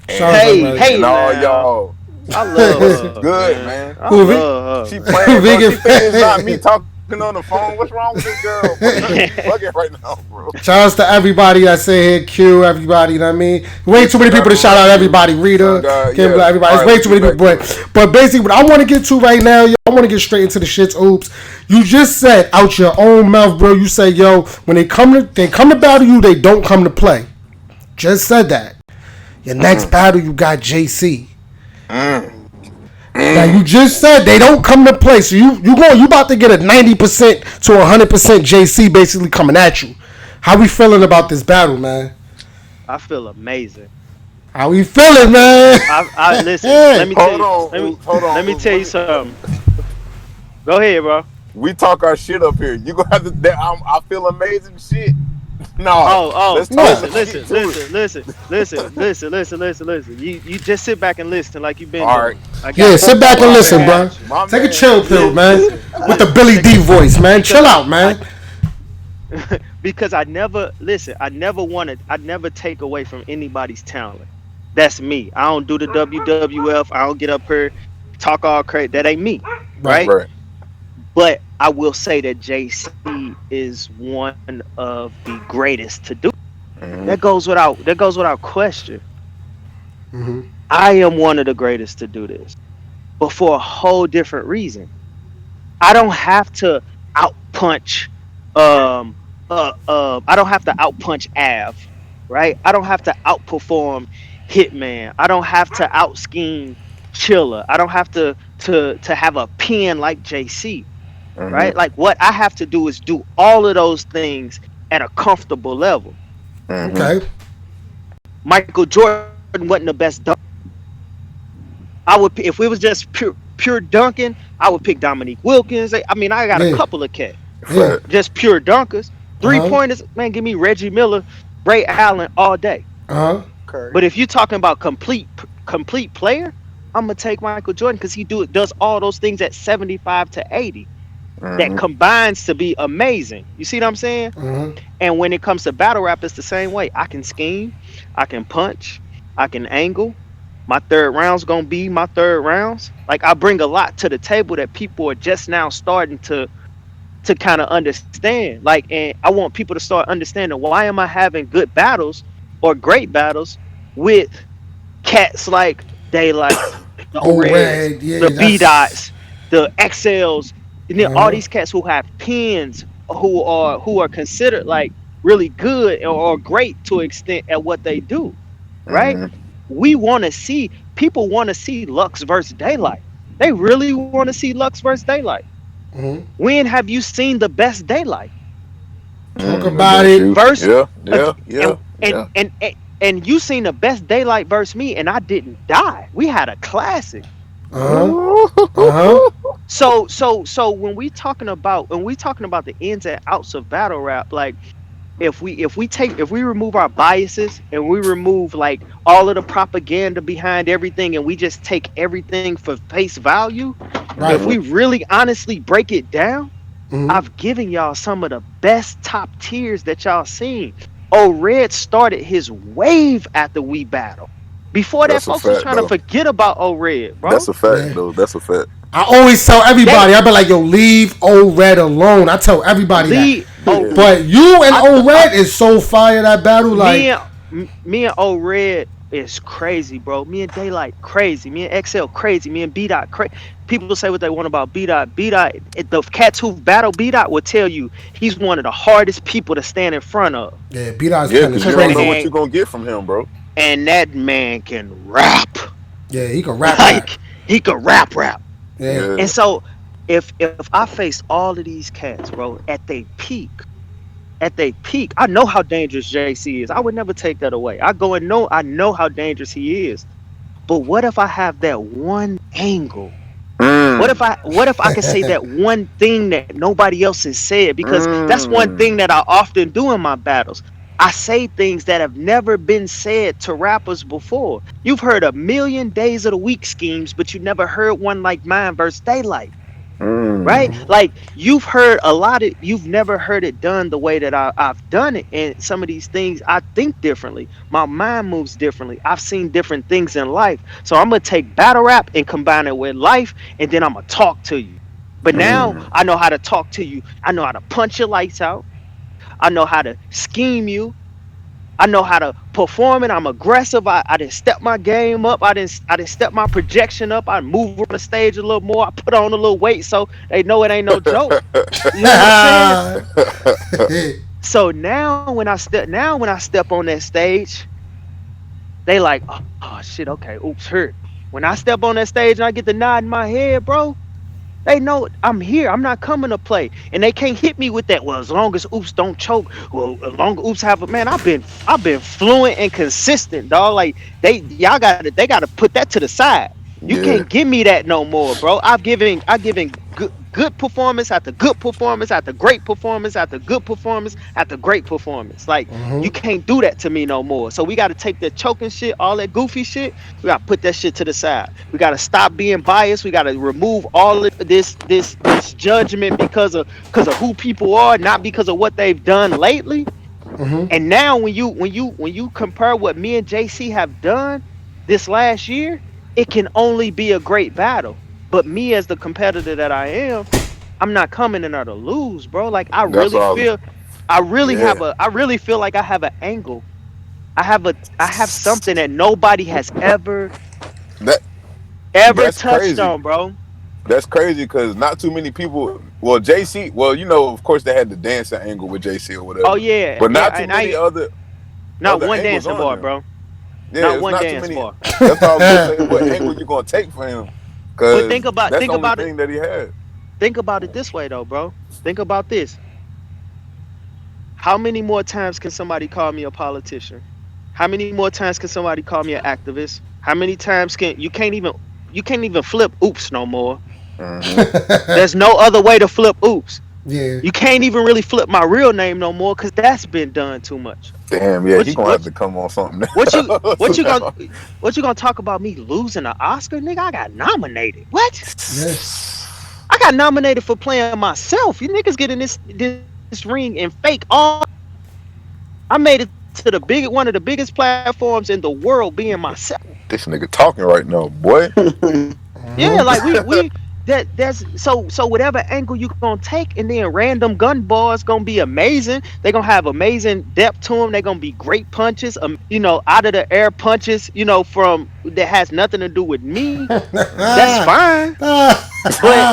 Shout out to and Hey, everybody. and hey all now. y'all. I love What's her, good, man. man? I Who love She her, playing, bro. vegan? She think it's not me talking on the phone. What's wrong with this girl, bro? She man. bugging right now, bro. Shout outs to everybody that say here, Q, everybody, you know what I mean? Way too Lisa many people to Battle shout Rap, out you, everybody. Sun Rita, God, Kim, yeah. everybody. All It's right, way let's too get many people. back to it, bro. But basically, what I want to get to right now, yo, I want to get straight into the shits. Oops. You just said out your own mouth, bro. You say, yo, when they come to battle you, they don't come to play. Just said that. Your next Mm, battle, you got JC. mm, Now you mm. just said they don't come to play, so you about to get a 90% to 100% JC basically coming at you. How we feeling about this battle, man? I feel amazing. How we feeling, man? I listen. Let Hey. me tell Hold you. on, Oops. Hold Let on, me Oops. tell you something. Go ahead, bro. We talk our shit up here. You gonna have to. I feel amazing shit. Nah, Oh, Nah. let's listen, get to it. listen, listen, listen, listen, listen, listen, listen. You just sit back and listen like you've been All right, doing. I Yeah, got you. sit back and my listen, I man, bro. got you. my Take a man. chill pill, man. With the Listen, Billy take D a voice, man. Chill because out, man. because I never listen. I never take away from anybody's talent. That's me. I don't do the WWF. I don't get up here talk all crazy. That ain't me, Right. right? Right. But I will say that JC is one of the greatest to do. Mm-hmm. That goes without question. I am one of the greatest to do this, but for a whole different reason. I don't have to outpunch I don't have to outpunch Av, right? I don't have to outperform Hitman. I don't have to out scheme Chiller. I don't have to have a pen like JC, Mm-hmm. right? Like what I have to do is do all of those things at a comfortable level. Mm-hmm. Okay. Michael Jordan wasn't the best dunk. If we was just pure dunking, I would pick Dominique Wilkins. I mean, I got a Yeah. couple of cats. Yeah. Fact. Just pure dunkers. Uh Three huh. pointers, man, give me Reggie Miller, Ray Allen all day. Uh huh. Curry. But if you're talking about complete player, I'm gonna take Michael Jordan because he does all those things at 75 to 80 that Mm-hmm. combines to be amazing. You see what I'm saying? Uh And when it comes to battle rap, it's the same way. I can scheme, I can punch, I can angle. My third round's gonna be my third rounds. Like I bring a lot to the table that people are just now starting to kind of understand. Like, and I want people to start understanding why am I having good battles or great battles with cats like Daylight, the Oh, Reds, red. Yeah. the B That's. Dots, the XLs, all Uh these cats who have pins who are considered like really good or great to an extent at what they do, right? Mm-hmm. We want to see people want to see Lux versus Daylight. They really want to see Lux versus Daylight. huh. When have you seen the best Daylight? Talk I about got it. you. Verse Yeah. ag- Yeah. and Yeah. and Yeah. and and, and you seen the best Daylight versus me, and I didn't die. We had a classic. Uh huh. So when we talking about the ins and outs of battle rap, like if we remove our biases and we remove like all of the propaganda behind everything and we just take everything for face value, if Right. we really honestly break it down, I've given y'all some of the best top tiers that y'all seen. Oh, Red started his wave after we battle. Before that, That's a folks was fact, trying to though. forget about O Red, That's bro. a fact, Yeah. though. That's a fact. I always tell They everybody, I be like, yo, leave O Red alone. I tell everybody that. lead oh Yeah. But you and O I Red is so fire that battle. Like, me and O Red is crazy, bro. Me and Daylight crazy. Me and XL crazy. Me and B Dot crazy. People say what they want about B Dot. B Dot, the cats who battle B Dot will tell you he's one of the hardest people to stand in front of. yeah, B Dot's Yeah, because you don't know penetration. what And you're going to get from him, bro. that man can rap. Yeah, he can rap rap. Like he could rap. Yeah. And Yeah. so if I face all of these cats, bro, at their peak, I know how dangerous JC is. I would never take that away. I know how dangerous he is. But what if I have that one angle? Mm. What if I could say that one thing that nobody else has said? Because that's one thing Mm. that I often do in my battles. I say things that have never been said to rappers before. You've heard a million days of the week schemes, but you never heard one like mine versus Daylight, right? Mm. Like you've never heard it done the way that I've done it. And some of these things I think differently. My mind moves differently. I've seen different things in life. So I'm gonna take battle rap and combine it with life, and then I'm gonna talk to you. But now Mm. I know how to talk to you. I know how to punch your lights out. I know how to scheme you. I know how to perform it. I'm aggressive. I didn't step my game up. I didn't step my projection up. I move around the stage a little more. I put on a little weight so they know it ain't no joke. You know what I'm saying? So now when I step on that stage, they like, oh shit, okay, oops, hurt. When I step on that stage and I get the nod in my head, bro, they know I'm here. I'm not coming to play, and they can't hit me with that. Well, as long as Oops don't choke, well, as long as Oops have a man, I've been fluent and consistent, dog. Like they gotta put that to the side. You can't Yeah. give me that no more, bro. I've given good performance after good performance after great performance after good performance after great performance. Like you can't do that to me no more. So we got to take that choking shit, all that goofy shit. We got to put that shit to the side. We got to stop being biased. We got to remove all of this judgment because of who people are, not because of what they've done lately. And now when you compare what me and JC have done this last year, it can only be a great battle. But me as the competitor that I am, I'm not coming in there to lose, bro. Like That's all. Yeah. I really feel like I have an angle. I have something that nobody has That ever that's touched crazy. on, bro. That's crazy because not too many people. Well, JC. Well, of course they had the dancing angle with JC or Oh whatever, yeah, but yeah, not too and many I not other one angles dancing on bar, there. bro. Yeah, Not it's one not too dance many. bar. That's why I was gonna say what angle you gonna take for him, But because that's the only think about it thing that he had. think about it this way though, bro. Think about this. How many more times can somebody call me a politician? How many more times can somebody call me an activist? How many times can you can't even flip oops no more. Hmm. There's no other way to flip oops. Yeah. You can't even really flip my real name no more because that's been done too much. Damn, yeah, What he you, gonna have what to come on something what you else what you gonna now. what you gonna talk about me losing an Oscar, nigga? I got nominated. What? Yeah. I got nominated for playing myself. You niggas getting this ring and fake all. I made it to one of the biggest platforms in the world being myself. This nigga talking right now, boy. Yeah, like we that's so whatever angle you gonna take, and then random gun bars gonna be amazing. They gonna have amazing depth to them. They gonna be great punches. Out of the air punches. From that has nothing to do with me. That's fine. But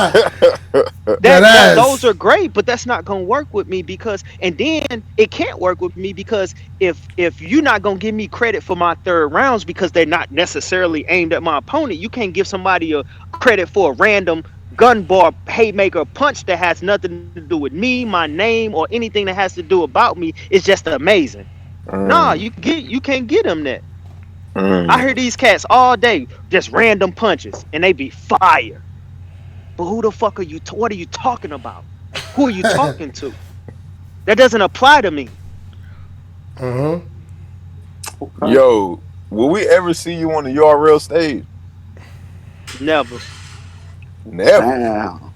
That that those ass. are great, but that's not gonna work with me because, and then it can't work with me because if you're not gonna give me credit for my third rounds because they're not necessarily aimed at my opponent, you can't give somebody a credit for a random gun bar haymaker punch that has nothing to do with me, my name, or anything that has to do about me. It's just amazing. Nah, Mm. you can't get them that. I hear these cats all day, just random punches, and they be fire. But who the fuck are you? What are you talking about? Who are you talking to? That doesn't apply to me. Okay. Yo, will we ever see you on the URL stage? Never. Never. Damn.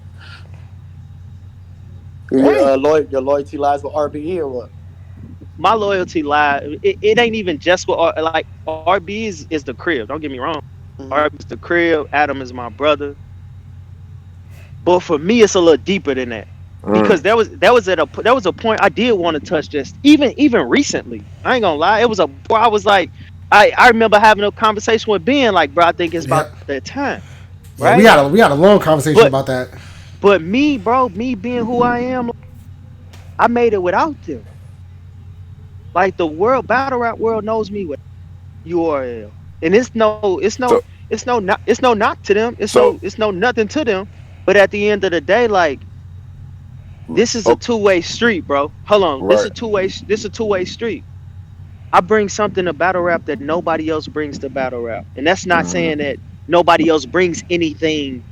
Dang. Your loyalty lies with RBE or what? My loyalty lie. It ain't even just with like RB is the crib. Don't get me wrong. Hmm. RB is the crib. Adam is my brother. But for me, it's a little deeper than that because Mm. there was a point I did want to touch this even recently. I ain't gonna lie. It was a point I was like, I remember having a conversation with Ben like, bro, I think it's about Yep. that time, Yeah, right? we had a long conversation But about that. but me, bro, me being who I am, I made it without them. Like the world, battle rap world knows me with URL, and So it's no knock to them. so It's no nothing to them. But at the end of the day, like this is a oh, two-way street, bro. Hold on, right. this a two-way street. I bring something to battle rap that nobody else brings to battle rap, and that's not saying Mm-hmm. that nobody else brings anything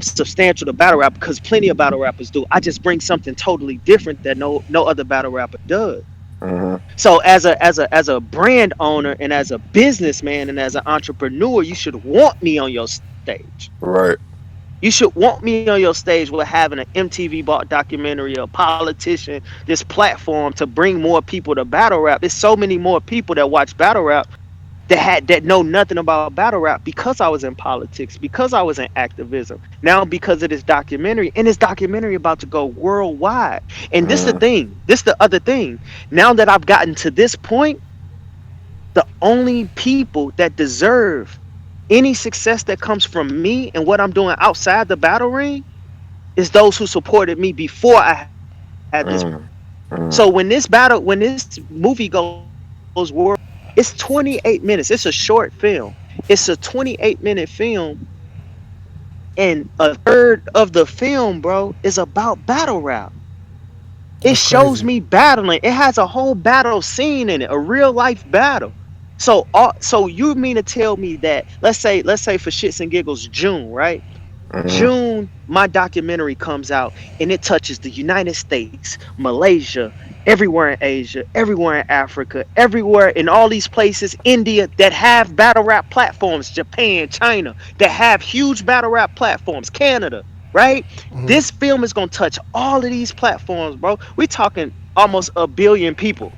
substantial to battle rap because plenty of battle rappers do. I just bring something totally different that no other battle rapper does. Mm-hmm. So as a brand owner and as a businessman and as an entrepreneur, you should want me on your stage. Right. You should want me on your stage with having an MTV bought documentary, a politician, this platform to bring more people to battle rap. There's so many more people that watch battle rap that know nothing about battle rap because I was in politics, because I was in activism. Now because of this documentary, and this documentary about to go worldwide. And this the Mm. thing, this the other thing. Now that I've gotten to this point, the only people that deserve any success that comes from me and what I'm doing outside the battle ring is those who supported me before I had this brand. Mm. So Mm. when this movie goes worldwide, it's 28 minutes. It's a short film. It's a 28-minute film, and a third of the film, bro, is about battle rap. It That's shows crazy. me battling. It has a whole battle scene in it, a real life battle. So you mean to tell me that let's say for shits and giggles, June, right? Mm. June, my documentary comes out and it touches the United States, Malaysia, everywhere in Asia, everywhere in Africa, everywhere in all these places, India that have battle rap platforms, Japan, China, that have huge battle rap platforms, Canada, right? This film is gonna touch all of these platforms, bro. We talking almost a billion people.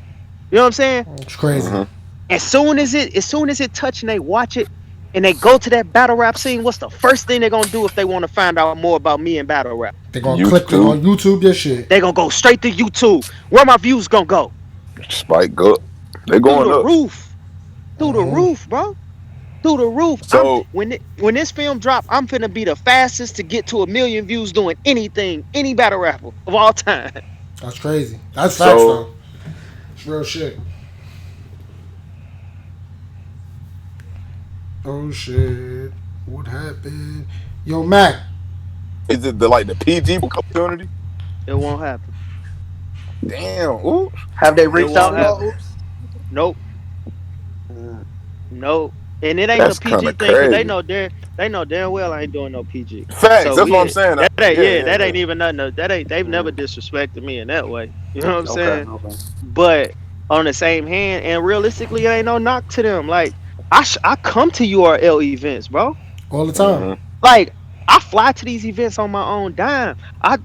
You know what I'm saying? It's crazy. Mm-hmm. As soon as it touch and they watch it and they go to that battle rap scene, what's the first thing they're gonna do if they want to find out more about me and battle rap? They YouTube gonna YouTube your shit. They're gonna go straight to YouTube. Where my views gonna go? spike up. They're Through going the up. roof. Through the roof, bro. Through the roof. So When this film drop, I'm finna be the fastest to get to a million views doing anything, any battle rapper of all time. That's crazy. That's facts so though. Real shit. Oh shit. What happened? Yo, Mac. is it the like the PG opportunity? It won't happen. Damn. Ooh. Have they It reached out won't to y'all? happen. Oops. Nope. Mm. Nope. And it ain't a That's kind PG of thing because crazy. they know damn well I ain't doing no PG. Facts. So That's what I'm we saying. that ain't Yeah, yeah yeah, that yeah. ain't even nothing. That ain't they've never Mm. disrespected me in that way. You know what I'm Okay. saying? Okay. But on the same hand, and realistically, it ain't no knock to them. Like I come to URL events, bro. All the time. Mm-hmm. Like I fly to these events on my own dime. I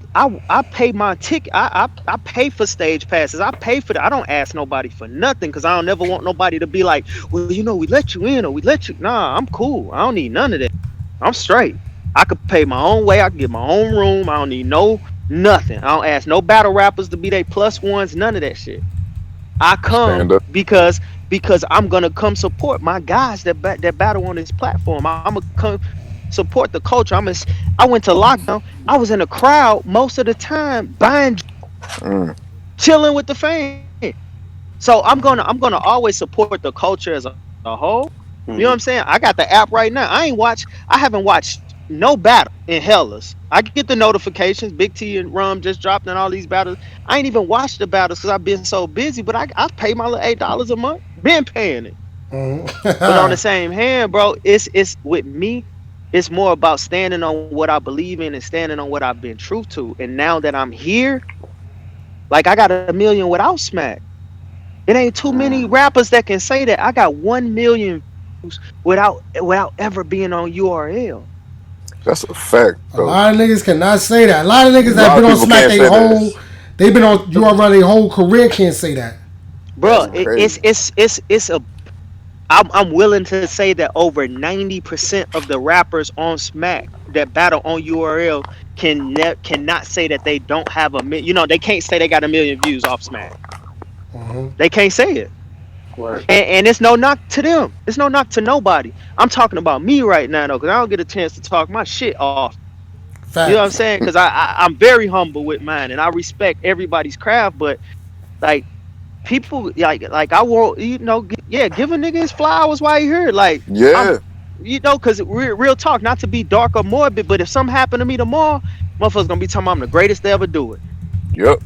pay my ticket. I pay for stage passes. I pay for that. I don't ask nobody for nothing because I don't never want nobody to be like, well, you know, we let you in or we let you. Nah, I'm cool. I don't need none of that. I'm straight. I could pay my own way. I can get my own room. I don't need no nothing. I don't ask no battle rappers to be they plus ones. None of that shit. I come Stand up. because I'm gonna come support my guys that battle on this platform. I'm gonna come support the culture. I went to lockdown. I was in a crowd most of the time buying, Mm. chilling with the fans. So I'm gonna always support the culture as a whole. You know what I'm saying? I got Hmm. the app right now. I haven't watched no battle in Hellas. I get the notifications. Big T and Rum just dropped in all these battles. I ain't even watched the battles because I've been so busy. But I pay my little $8 a month. Been paying it. But on the same hand, bro, it's with me, it's more about standing on what I believe in and standing on what I've been true to. And now that I'm here, like I got a million without smack. It ain't too many Mm, rappers that can say that. I got 1 million views without ever being on URL. that's a fact, A though. lot of niggas cannot say that. A lot of A niggas that lot been of on people Smack can't they say that. whole, they been on URL their whole career can't say that. That's Bro, crazy. it's a I'm willing to say that over 90% of the rappers on Smack that battle on URL cannot say that they don't have they can't say they got 1 million views off Smack. They can't say it. Right. And it's no knock to them. It's no knock to nobody. I'm talking about me right now though, because I don't get a chance to talk my shit off. You know what I'm Facts. saying? Because I'm very humble with mine and I respect everybody's craft, but like people like I won't yeah, give a nigga his flowers while he here. Like I'm Yeah. because real talk, not to be dark or morbid, but if something happened to me tomorrow, motherfuckers gonna be talking about I'm the greatest to ever do it. Yep.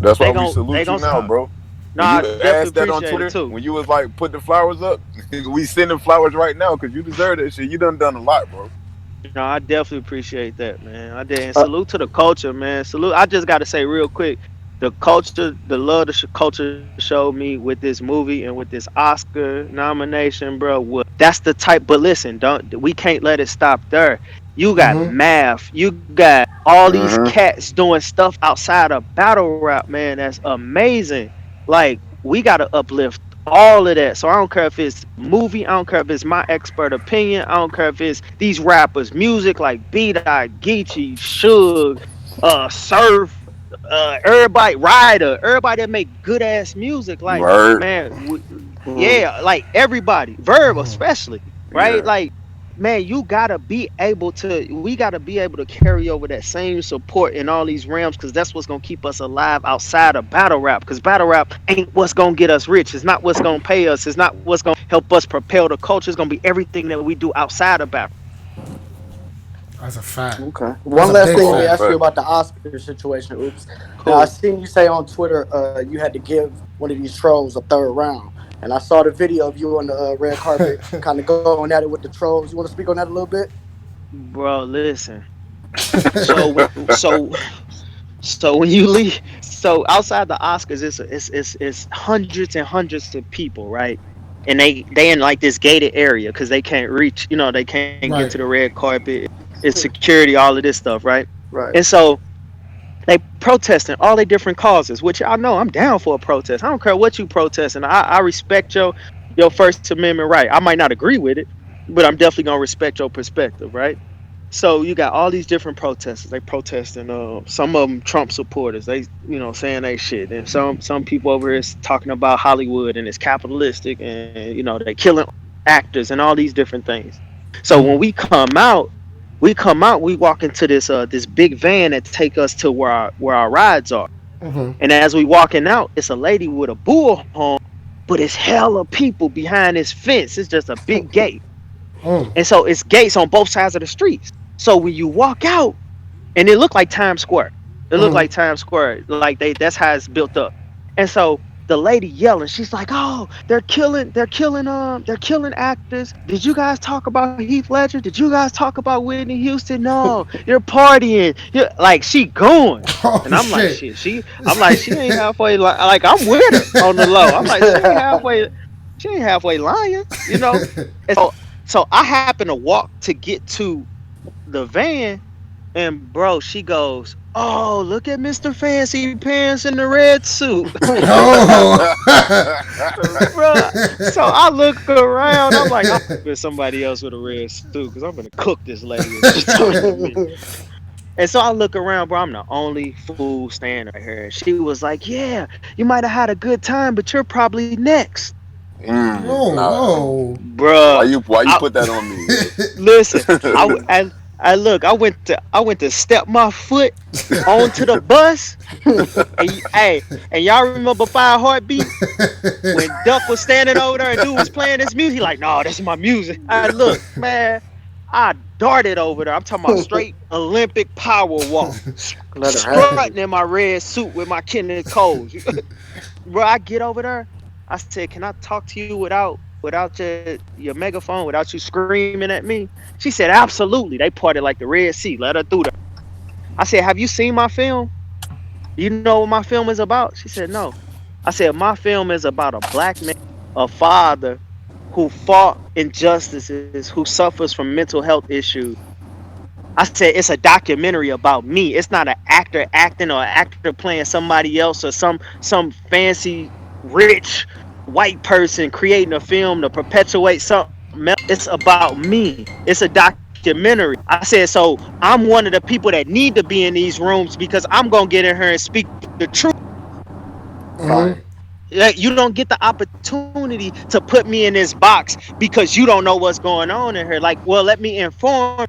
That's why They we gon' they salute you gonna now, stop. bro. No, When I you definitely asked that on appreciate it Twitter, too. when you was like put the flowers up, we sending flowers right now because you deserve that shit. You done a lot, bro. No, I definitely appreciate that, man. I did. And Uh, salute to the culture, man. Salute. I just got to say real quick, the culture, the love the culture showed me with this movie and with this Oscar nomination, bro. That's the type. But listen, don't we can't let it stop there. You got math. You got all these Mm-hmm. cats doing stuff outside of battle rap, man. That's amazing. Like we gotta uplift all of that. So I don't care if it's movie, I don't care if it's my expert opinion, I don't care if it's these rappers, music like B Dot, Geechee, Suge, Surf, everybody Ryder, everybody that make good ass music, like Word. man, mm, yeah, like everybody, Verb especially, right? Yeah. Like man, you gotta be able to. We gotta be able to carry over that same support in all these realms because that's what's gonna keep us alive outside of battle rap. Because battle rap ain't what's gonna get us rich. It's not what's gonna pay us. It's not what's gonna help us propel the culture. It's gonna be everything that we do outside of battle. That's a fact. okay. That's One a last big thing. Let me All fact. ask you fact. about the Oscar situation. Oops. Now I Cool, seen you say on Twitter, you had to give one of these trolls a third round, and I saw the video of you on the red carpet, kind of going at it with the trolls. You want to speak on that a little bit? bro. Listen. So so so when you leave, so outside the Oscars, it's hundreds and hundreds of people, right? And they in like this gated area because they can't reach, they can't get to the Right. red carpet. It's security, all of this stuff, right? Right. And so they protesting all their different causes, which I know I'm down for a protest. I don't care what you protesting. I respect your First Amendment right. I might not agree with it, but I'm definitely gonna respect your perspective, right? So you got all these different protesters. They protesting. Some of them Trump supporters. They, saying they shit. And some people over here is talking about Hollywood and it's capitalistic, and they killing actors and all these different things. So when we walk into this big van that take us to where our rides are. And as we walking out, it's a lady with a bullhorn, but it's hella people behind this fence. It's just a big gate. And so it's gates on both sides of the streets. So when you walk out, and it looked like Times Square. It looked like Times Square. Like that's how it's built up. And so the lady yelling, she's like, "Oh, they're killing actors. Did you guys talk about Heath Ledger? Did you guys talk about Whitney Houston? No, you're partying. You're like she going." Oh And I'm like, shit. she ain't halfway. Like I'm with her on the low. I'm like, she ain't halfway. She ain't halfway lying. And so I happen to walk to get to the van, and bro, she goes, "Oh, look at Mr. Fancy Pants in the red suit." Oh. Bro, so I look around, I'm like, I'm with somebody else with a red suit because I'm gonna cook this lady if she talking to me. And so I look around, bro. I'm the only fool standing right here. She was like, "Yeah, you might have had a good time, but you're probably next." Nah. Whoa. Why Bruh, you I put that on me, yo? listen. I look. I went to step my foot onto the bus, and hey, and y'all remember Five Heartbeat when Duck was standing over there and dude was playing his music? He like, "No, that's my music." I look, man. I darted over there. I'm talking about straight Olympic power walk, Let her have strutting it. in my red suit with my Kenneth Coles. Bro, I get over there. I said, "Can I talk to you without?" without your megaphone, without you screaming at me? She said, absolutely. They parted like the Red Sea. Let her through there. I said, have you seen my film? You know what my film is about? She said, no. I said, my film is about a black man, a father who fought injustices, who suffers from mental health issues. I said, it's a documentary about me. It's not an actor acting or an actor playing somebody else or some fancy rich white person creating a film to perpetuate something else. It's about me. It's a documentary. I said, so I'm one of the people that need to be in these rooms because I'm gonna get in here and speak the truth. Fire. You don't get the opportunity to put me in this box because you don't know what's going on in here. Like, well, let me inform.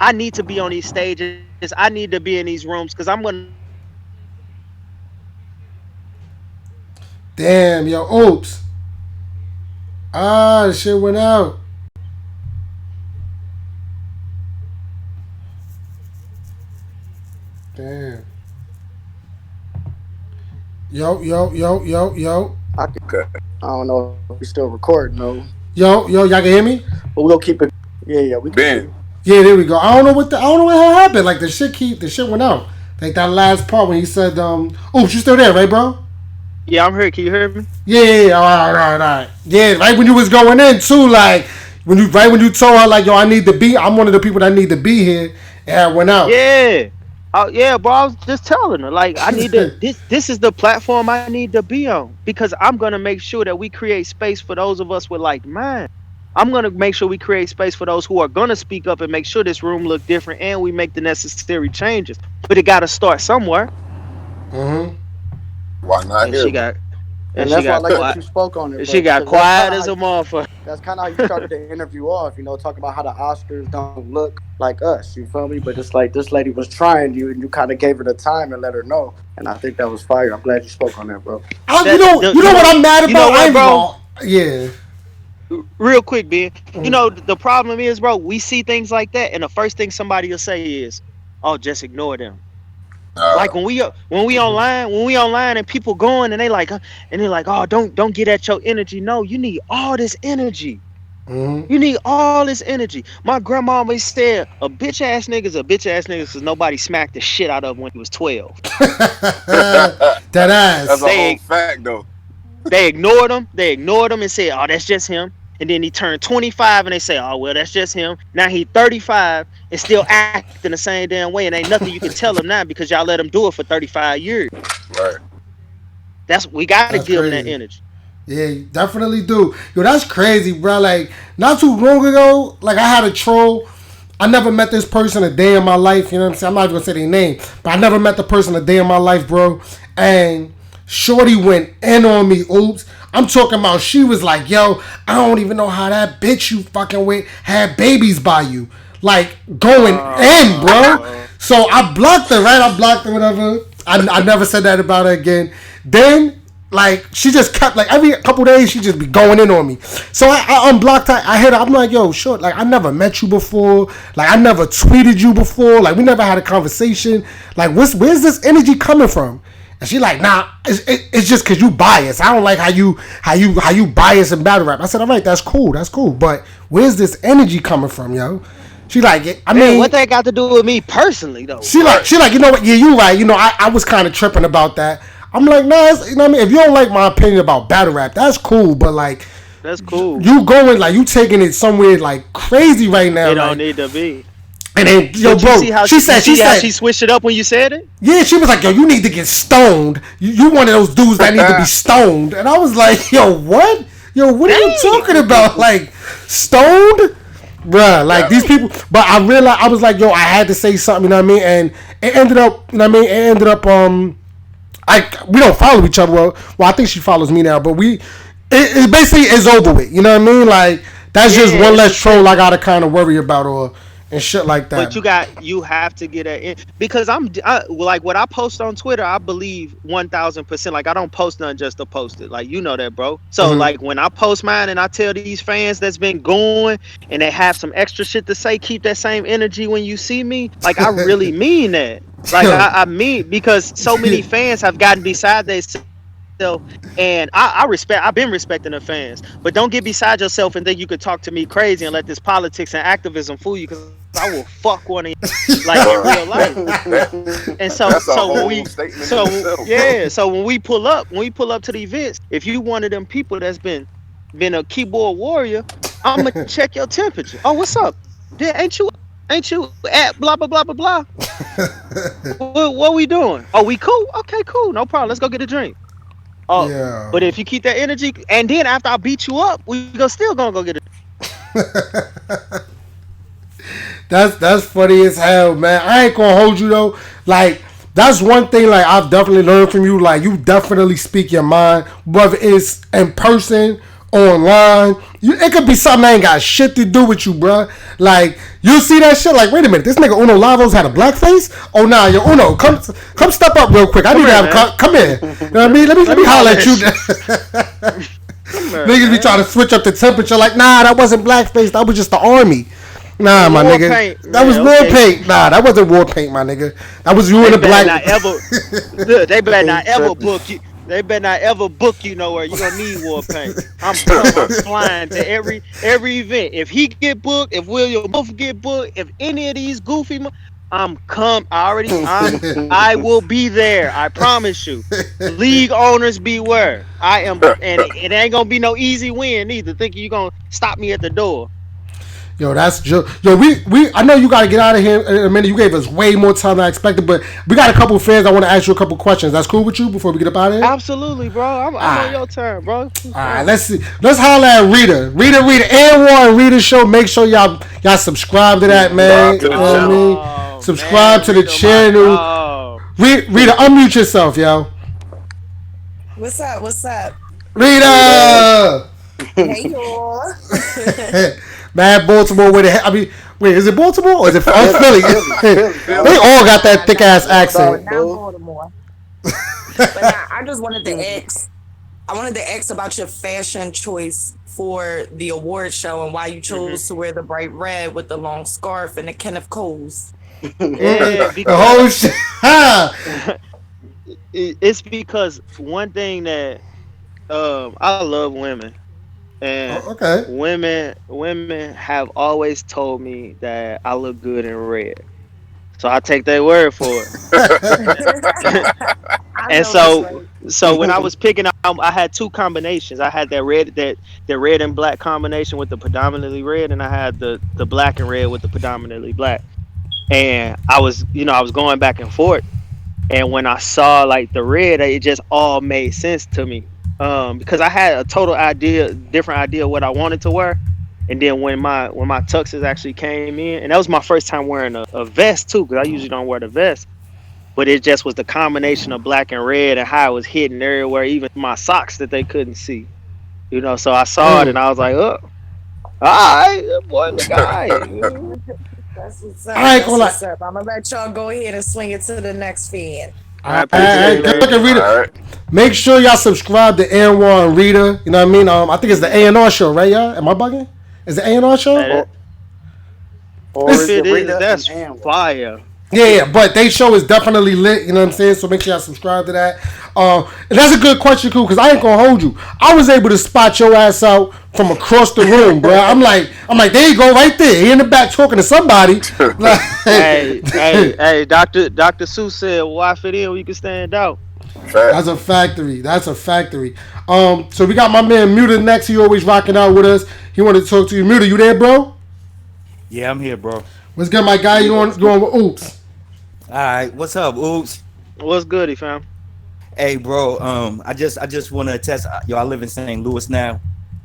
I need to be on these stages. I need to be in these rooms because I'm going to make sure that we create space for those of us who are going to speak up and make sure that we create space for Damn, those yo, who are going to oops. speak up and make sure that we create Ah, the space for shit went those who are out. going to speak up. Damn. Yo, yo, yo, yo, yo. I can, Okay. I don't know if we still recording though, Yo, yo, y'all can hear me? but we'll keep it. Yeah, yeah, we can hear Ben, you. Yeah, there we go. I don't know what the hell happened. Like the shit went out. Like that last part when he said, oops, you still there, right, bro? Yeah, I'm here. Can you hear me? Yeah, yeah, yeah. All right, all right, all right. Yeah, right when you was going in too, like when you told her like, yo, I need to be. I'm one of the people that need to be here. And I went out. Yeah. Oh yeah, bro. I was just telling her like I need to. This is the platform I need to be on because I'm gonna make sure that we create space for those of us with like mind. I'm gonna make sure we create space for those who are gonna speak up and make sure this room look different and we make the necessary changes. But it gotta start somewhere. Mm-hmm. why not And here, she man? got And and she that's why I got like that quiet. you spoke on it, And bro, she got because that's kind quiet of as a motherfucker. that's kind of how you started the interview off. Talking about how the Oscars don't look like us. You feel me? But it's like this lady was trying you, and you kind of gave her the time and let her know. And I think that was fire. I'm glad you spoke on that, bro. You know what I'm mad You know about? I what, ain't even bro? gonna. Yeah. Real quick, Ben. The problem is, bro, we see things like that, and the first thing somebody will say is, "Oh, just ignore them." Like Uh, when we online, and people going and they like, "Oh, don't get at your energy." No, you need all this energy. Mm-hmm. You need all this energy. My grandma always said, "A bitch ass nigga's a bitch ass nigga because nobody smacked the shit out of him when he was 12." That that's a ass. whole They fact, though. They ignored him. They ignored him and said, "Oh, that's just him." And then he turned 25 and they say, "Oh, well, that's just him." Now he 35 and still acting the same damn way, and ain't nothing you can tell him now because y'all let him do it for 35 years. Right. We got to That's give him that crazy. energy. Yeah, you definitely do. Yo, that's crazy, bro. Like, not too long ago, like, I had a troll. I never met this person a day in my life. You know what I'm saying? I'm not even gonna say their name, but I never met the person a day in my life, bro. And Shorty went in on me. Oops. I'm talking about she was like, yo, I don't even know how that bitch you fucking with had babies by you. Like, going in, bro. Uh, So I blocked her, right? I blocked her, whatever. I never said that about her again. Then like she just kept like every couple days she just be going in on me. So I unblocked her. I hit her. I'm like, yo, short. Like I never met you before. Like I never tweeted you before. Like we never had a conversation. Like where's this energy coming from? And she like, nah, it's just cause you bias. I don't like how you bias in battle rap. I said, all right, that's cool, but where's this energy coming from, yo? She like, I man, mean, what that got to do with me personally though, she bro? like, Right. she like, you know what? Yeah, you right. You know, I was kind of tripping about that. I'm like, nah, you know what I mean? If you don't like my opinion about battle rap, that's cool. But like, That's cool. you going like you taking it somewhere like crazy right now, It don't like, need to be. and then yo, But you bro, see how she you said, see how she switched it up when you said it? yeah, she was like, yo, you need to get stoned. You one of those dudes that need to be stoned. And I was like, yo, what? Yo, what are you talking Damn. about? Like, stoned? Bruh, like Yeah. these people, but I realized I was like, yo, I had to say something, you know what I mean? And it ended up, you know what I mean? It ended up, we don't follow each other. Well, I think she follows me now, but it basically is over with. You know what I mean? Like that's Yeah, just one it's less the troll same. I gotta kind of worry about or and shit like that. But you have to get that in because like what I post on Twitter. I believe 1,000%. Like I don't post nothing just to post it. Like you know that, bro. So Mm-hmm. like when I post mine and I tell these fans that's been going and they have some extra shit to say, keep that same energy when you see me. Like I really mean that. Like Yo, I mean because so many fans have gotten beside themselves and I respect. I've been respecting the fans, but don't get beside yourself and think you could talk to me crazy and let this politics and activism fool you. Because I will fuck one of you like in real Bro, life. that And that's a so when whole we statement in so itself, bro. yeah, so when we pull up to the events, if you one of them people that's been a keyboard warrior, I'm gonna check your temperature. Oh, what's up? Yeah, ain't you at blah blah blah blah blah? What we doing? Oh, we cool? Okay, cool, no problem. Let's go get a drink. Oh, but Yeah. if you keep that energy, and then after I beat you up, we still gonna go get a. That's funny as hell, man. I ain't gonna hold you though. Like that's one thing. Like I've definitely learned from you. Like you definitely speak your mind, whether it's in person, online. It could be something that ain't got shit to do with you, bruh. Like you see that shit. Like wait a minute, this nigga Uno Lavos had a black face. Oh nah, yo Uno, come step up real quick. I Come need to here, have man. come here. You know what I mean? Let Let me me holler holler at you. at you. Come here, Niggas be trying man. to switch up the temperature. Like nah, that wasn't blackface. That was just the army. Nah, my War nigga. paint, That was man. war Okay, paint. Nah, that wasn't war paint, my nigga. That was you in they the better black. not ever. Look, they better not He ever tripping. book you. They better not ever book you nowhere. You gonna need war paint. I'm flying to every event. If he get booked, if William both get booked, if any of these goofy, I'm come. I will be there. I promise you. League owners beware. I am, and it ain't gonna be no easy win either. Thinking you gonna stop me at the door. Yo, that's yo. We. I know you got to get out of here in a minute. You gave us way more time than I expected, but we got a couple of fans. I want to ask you a couple questions. That's cool with you before we get up out of here. Absolutely, bro. I'm on Ah, your turn, bro. all right. Let's see. Let's holler at Rita, and Warren Rita show. Make sure y'all subscribe to that, man. Subscribe You to the know what I channel. mean? Oh Subscribe man, to the Rita, my channel. dog. Rita, unmute yourself, yo. What's up? What's up? Rita. Rita. Hey, y'all. Mad Baltimore with it. I mean, wait, is it Baltimore or is it Philly, Philly? Philly, Philly, They Philly. Philly. all got that Nah, thick not ass Baltimore. Sorry, accent. Not boo. Baltimore. But nah, I just wanted to ask. I wanted to ask about your fashion choice for the award show and why you chose Hmm. to wear the bright red with the long scarf and the Kenneth Coles. Yeah, The because whole shit. Ha! it's because one thing that I love women, and Oh, okay. women have always told me that I look good in red. So I take their word for it. I And know that's right. so when I was picking out, I had two combinations. I had that red and black combination with the predominantly red, and I had the black and red with the predominantly black. And I was going back and forth. And when I saw like the red, it just all made sense to me. Because I had a different idea of what I wanted to wear. And then when my tuxes actually came in, and that was my first time wearing a vest too, because I usually don't wear the vest. But it just was the combination of black and red and how it was hidden everywhere, even my socks that they couldn't see. So I saw it and I was like, oh, all right, that boy, look all right. That's what's I up. ain't gonna That's lie. what's up. I'm gonna let y'all go ahead and swing it to the next fan. I Alright, appreciate it, good Rita. looking Rita. All right. Make sure y'all subscribe to Anwar and Rita. You know what I mean? I think it's the A&R show, right, y'all? Am I bugging? Is it A&R show? Hey, or, or if It's is it it is, Rita and that's Amber? fire. yeah, but they show is definitely lit. You know what I'm saying? So make sure y'all subscribe to that. And that's a good question, cool. Because I ain't gonna hold you. I was able to spot your ass out from across the room, bro. I'm like, there you go, right there. He in the back talking to somebody. Like, Hey, Doctor Seuss said, "Why fit in when you can stand out?" that's Facts. a factory. That's a factory. So we got my man Muta next. He always rocking out with us. He wanted to talk to you. Muta, you there, bro? Yeah, I'm here, bro. What's good, my guy? You on with Oops? All right, what's up, Oops? What's goody, fam? Hey, bro. I just want to attest. Yo, I live in St. Louis now,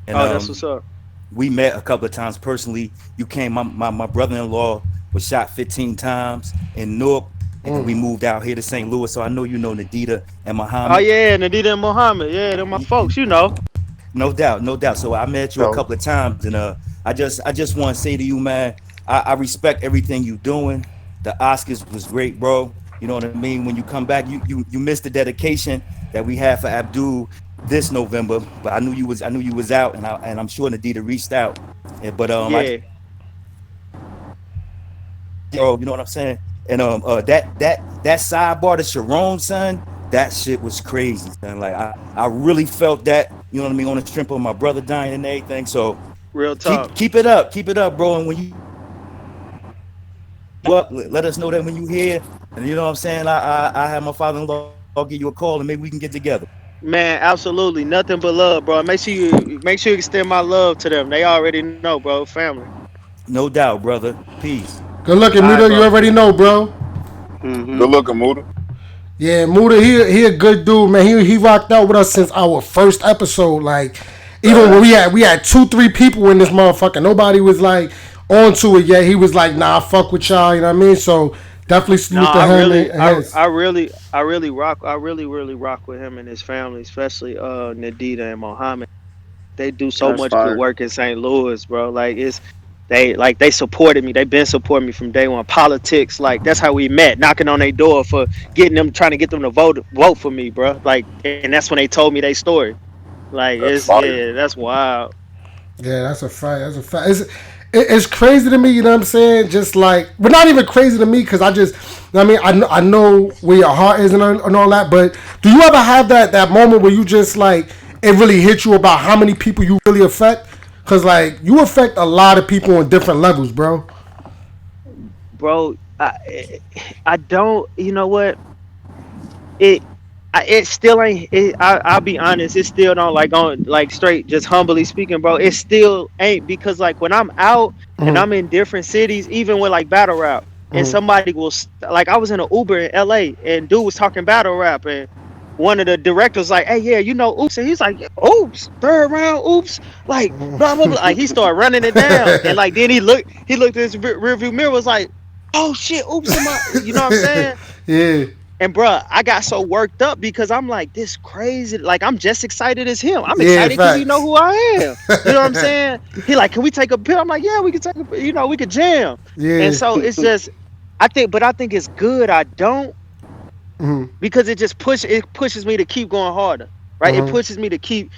and Oh, that's what's up. we met a couple of times personally. You came. My brother-in-law was shot 15 times in Newark, and we moved out here to St. Louis. So I know you know Nadita and Oh Muhammad. yeah, Nadita and Muhammad. Yeah, they're my folks. You know. No doubt, no doubt. So I met you a So couple of times, and I just want to say to you, man, I respect everything you doing. The Oscars was great, bro. You know what I mean? When you come back, you missed the dedication that we had for Abdul this November, but I knew you was out, and I'm sure Nadita reached out. But I Yeah. bro, you know what I'm saying? And that sidebar to Sharon, son, That shit was crazy, son. Like I really felt that, you know what I mean, on the strength of my brother dying and everything. So Real talk. keep it up, bro. And when you up, let us know that when you here. And you know what I'm saying. I have my father-in-law give you a call and maybe we can get together. Man, absolutely. Nothing but love, bro. Make sure you extend my love to them. They already know, bro. Family. No doubt, brother. Peace. Good looking, All right, Muda. You bro. already know, bro. Mm-hmm. Good looking, Muda. Yeah, Muda, he a good dude, man. He rocked out with us since our first episode. Like, even when Facts. we had 2-3 people in this motherfucker, nobody was like onto it yet. He was like, nah, fuck with y'all, you know what I mean? So definitely No, salute to him and his. really rock with him and his family, especially Nadita and Mohammed. They do so That's much good fire. work in St. Louis, bro. They supported me. They've been supporting me from day one. Politics, like that's how we met, knocking on their door for getting them, trying to get them to vote for me, bro. Like, and that's when they told me their story. Like, That's it's fire. yeah, that's wild. Yeah, that's a fact. That's a fact. It's crazy to me, you know what I'm saying? Just like, but not even crazy to me because I just, I mean, I know where your heart is and all that. But do you ever have that moment where you just like it really hit you about how many people you really affect? Because like you affect a lot of people on different levels, bro. Bro, I don't. You know what? It it still ain't. I'll be honest. It still don't like on like straight. Just humbly speaking, bro. It still ain't because like when I'm out and I'm in different cities, even with like battle rap, and somebody will like I was in an Uber in L.A. and dude was talking battle rap and. One of the directors like, hey, yeah, you know, oops, and he's like, oops, third round, oops, like, blah blah blah. Like he started running it down, and like then he looked at his rear view mirror, was like, oh shit, oops, in my, you know what I'm saying? Yeah, And bruh, I got so worked up because I'm like, this crazy. Like, I'm just excited as him. I'm yeah, excited because he know facts. who I am. You know what I'm saying? He like, can we take a pill? I'm like, yeah, we can take a, we could jam. And Yeah, so it's just, I think it's good. I don't because it pushes me to keep going harder. Right? It pushes me to keep,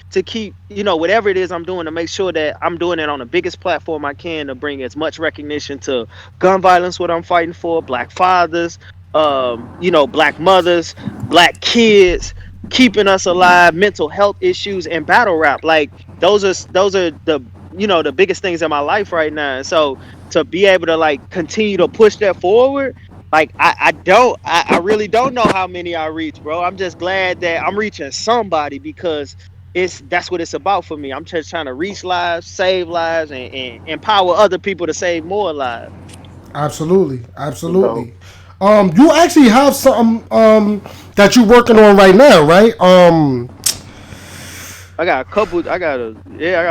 whatever it is I'm doing to make sure that I'm doing it on the biggest platform I can to bring as much recognition to gun violence, what I'm fighting for, black fathers, black mothers, black kids, keeping us alive, mental health issues, and battle rap. Like those are the biggest things in my life right now. And so to be able to like continue to push that forward, like I really don't know how many I reach, bro. I'm just glad that I'm reaching somebody because that's what it's about for me. I'm just trying to reach lives, save lives, and empower other people to save more lives. absolutely, Dope. absolutely. You actually have something that you're working on right now, right? I got a couple. I got a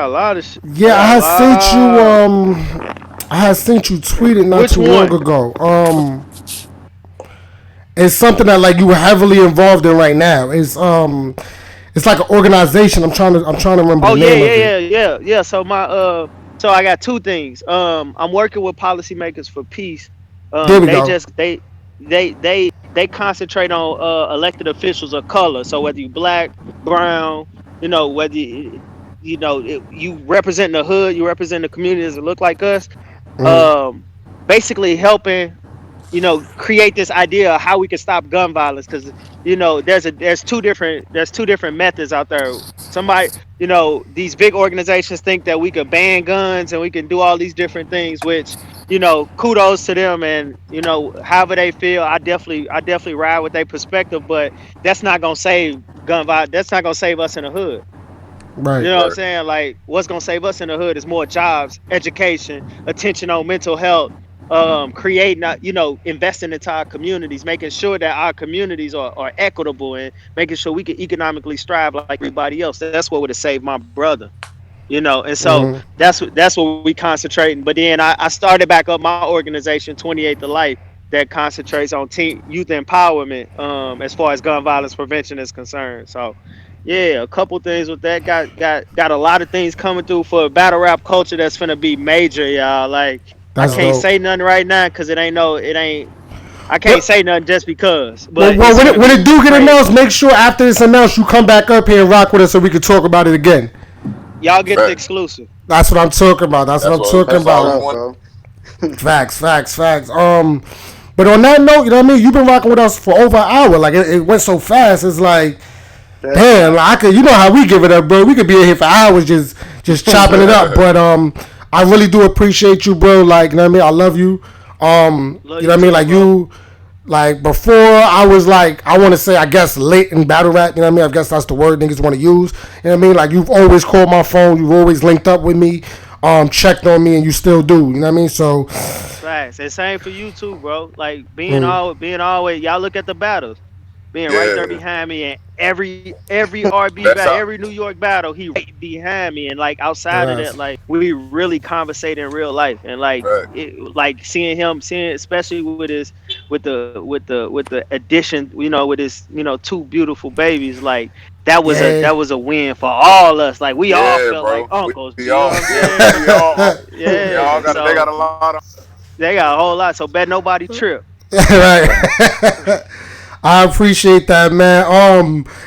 lot of. I Yeah, got a lot. I had sent you tweeted not Which too long one? ago. It's something that like you were heavily involved in right now. It's like an organization. I'm trying to remember Oh the yeah, name yeah, of it. yeah, yeah, yeah. So I got two things. I'm working with policymakers for peace. There we They go. just they concentrate on elected officials of color. So whether you black, brown, whether you represent the hood, you represent the communities that look like us. Um, Basically helping create this idea of how we can stop gun violence because there's two different methods out there. Somebody, these big organizations think that we could ban guns and we can do all these different things, which kudos to them. And however they feel, I definitely ride with their perspective, but that's not gonna save gun violence. That's not gonna save us in the hood. You Right. know what I'm Right. saying? Like, what's gonna save us in the hood is more jobs, education, attention on mental health, creating, investing into our communities, making sure that our communities are equitable, and making sure we can economically strive like everybody else. That's what would have saved my brother. And so that's what we concentrating. But then I started back up my organization, 28th to Life, that concentrates on teen youth empowerment, as far as gun violence prevention is concerned. So yeah, a couple things with that. Got a lot of things coming through for battle rap culture that's gonna be major, y'all. Like, I That's can't dope. say nothing right now because it ain't. I can't Well, say nothing just because, well, but well it's when it gonna when it be do get crazy. announced, make sure after it's announced you come back up here and rock with us so we can talk about it again. Y'all get the Facts. exclusive. That's what I'm talking about. That's what I'm talking That's That's what's all we about. up, want. bro. Facts, facts, facts. But on that note, you know what I mean? You've been rocking with us for over an hour. Like it went so fast. It's like, That's damn, right. like, I could. You know how we give it up, bro. We could be in here for hours just chopping it up. But I really do appreciate you, bro. Like, you know what I mean? I love you. Love You you know what I mean? too, Like bro. you. Like before, I was like, I want to say, I guess late in battle rap. You know what I mean? I guess that's the word niggas want to use. You know what I mean? Like you've always called my phone. You've always linked up with me, checked on me, and you still do. You know what I mean? So, Facts. And same for you too, bro. Like being always y'all look at the battles. Being right there Yeah, behind me and every RB battle, that's how. every New York battle, he right behind me. And like outside of that, that's like we really conversate in real life. And like Right. like seeing especially with his with the addition, with his, two beautiful babies, like yeah. that was a win for all us. Like we all Yeah, felt like bro. uncles. We You know all, what I'm yeah, saying? we all Yeah. got. They got So a lot of. they got a whole lot. So bet nobody trip. Right. I appreciate that, man.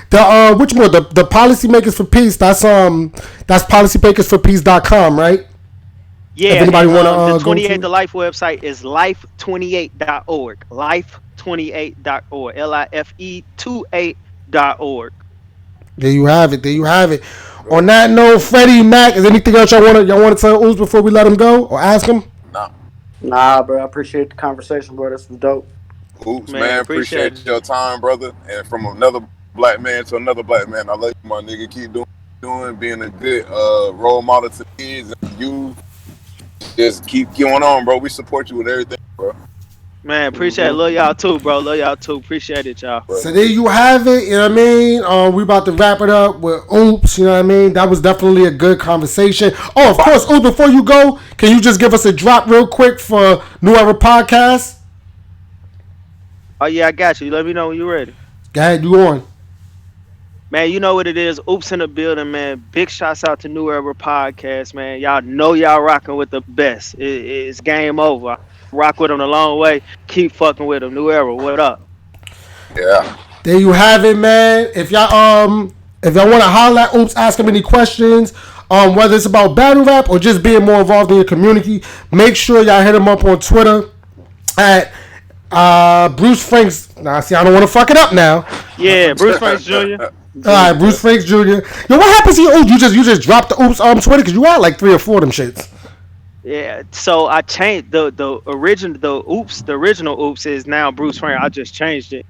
The which one? The Policymakers for Peace. That's policymakersforpeace.com, right? If Yeah, anybody and wanna the go 28 to. to Life website is life28.org. Life28.org. Life28.org. There you have it. There you have it. On Bro. that note, Freddie Mac, is anything else y'all wanna tell Ooze before we let him go or ask him? Nah. Nah, bro. I appreciate the conversation, bro. This was dope. Oops, Man, man. appreciate Appreciate it. your time, brother. And from another black man to another black man, I love you, my nigga. Keep doing, being a good role model to kids and you. Just keep going on, bro. We support you with everything, bro. Man, appreciate it. Hmm. Love y'all too, bro. Love y'all too. Appreciate it, y'all. Bro. So there you have it. You know what I mean? We about to wrap it up with Oops. You know what I mean? That was definitely a good conversation. Oh, of course, Oops. Before you go, can you just give us a drop real quick for New Era Podcast? Oh yeah, I got you. Let me know when you're ready. Go ahead, you on? Man, you know what it is. Oops in the building, man. Big shouts out to New Era Podcast, man. Y'all know y'all rocking with the best. It's game over. I rock with them a long way. Keep fucking with them. New Era, what up? Yeah. There you have it, man. If y'all want to holler at Oops, ask him any questions, whether it's about battle rap or just being more involved in your community, make sure y'all hit him up on Twitter at Bruce Franks. Nah, see, I don't want to fuck it up now. Yeah, Bruce Franks Jr. All right, Junior. Bruce Franks Jr. Yo, what happens to you? Oh, you just dropped the Oops Twitter because you had like 3 or 4 of them shits. Yeah, so I changed the original Oops is now Bruce Frank. I just changed it.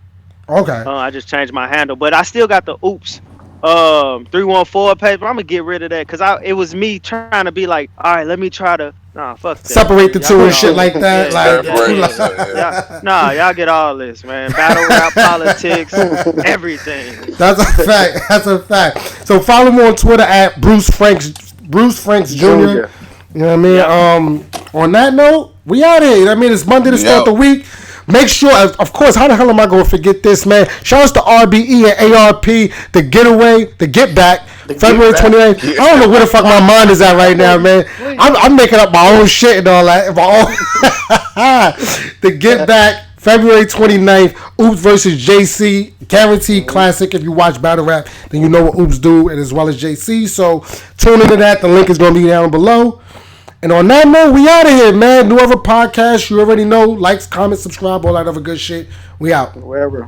Okay. I just changed my handle, but I still got the Oops 314 page. But I'm gonna get rid of that because it was me trying to be like, all right, let me try to fuck that, Separate man. the Y'all two get and all shit this. like that. Yeah, Like, yeah, Separate yeah. yourself. Yeah. Y'all get all this, man. Battle rap, politics, everything. that's a fact. That's a fact. So follow me on Twitter at Bruce Franks Jr. Junior. You know what I mean? Yep. On that note, we out here. You know what I mean? It's Monday to We start the out. week. Make sure, of course, how the hell am I going to forget this, man? Shout out to RBE and ARP, the getaway, the get back, The February get back. 28th. Yeah. I don't know where the fuck my mind is at right now, man. Please. I'm making up my own shit and all that. The get back, February 29th, Oops versus JC. Guaranteed classic. If you watch Battle Rap, then you know what Oops do, and as well as JC. So tune into that. The link is going to be down below. And on that note, we out of here, man. New Ever Podcast. You already know. Likes, comments, subscribe, all that other good shit. We out. Wherever.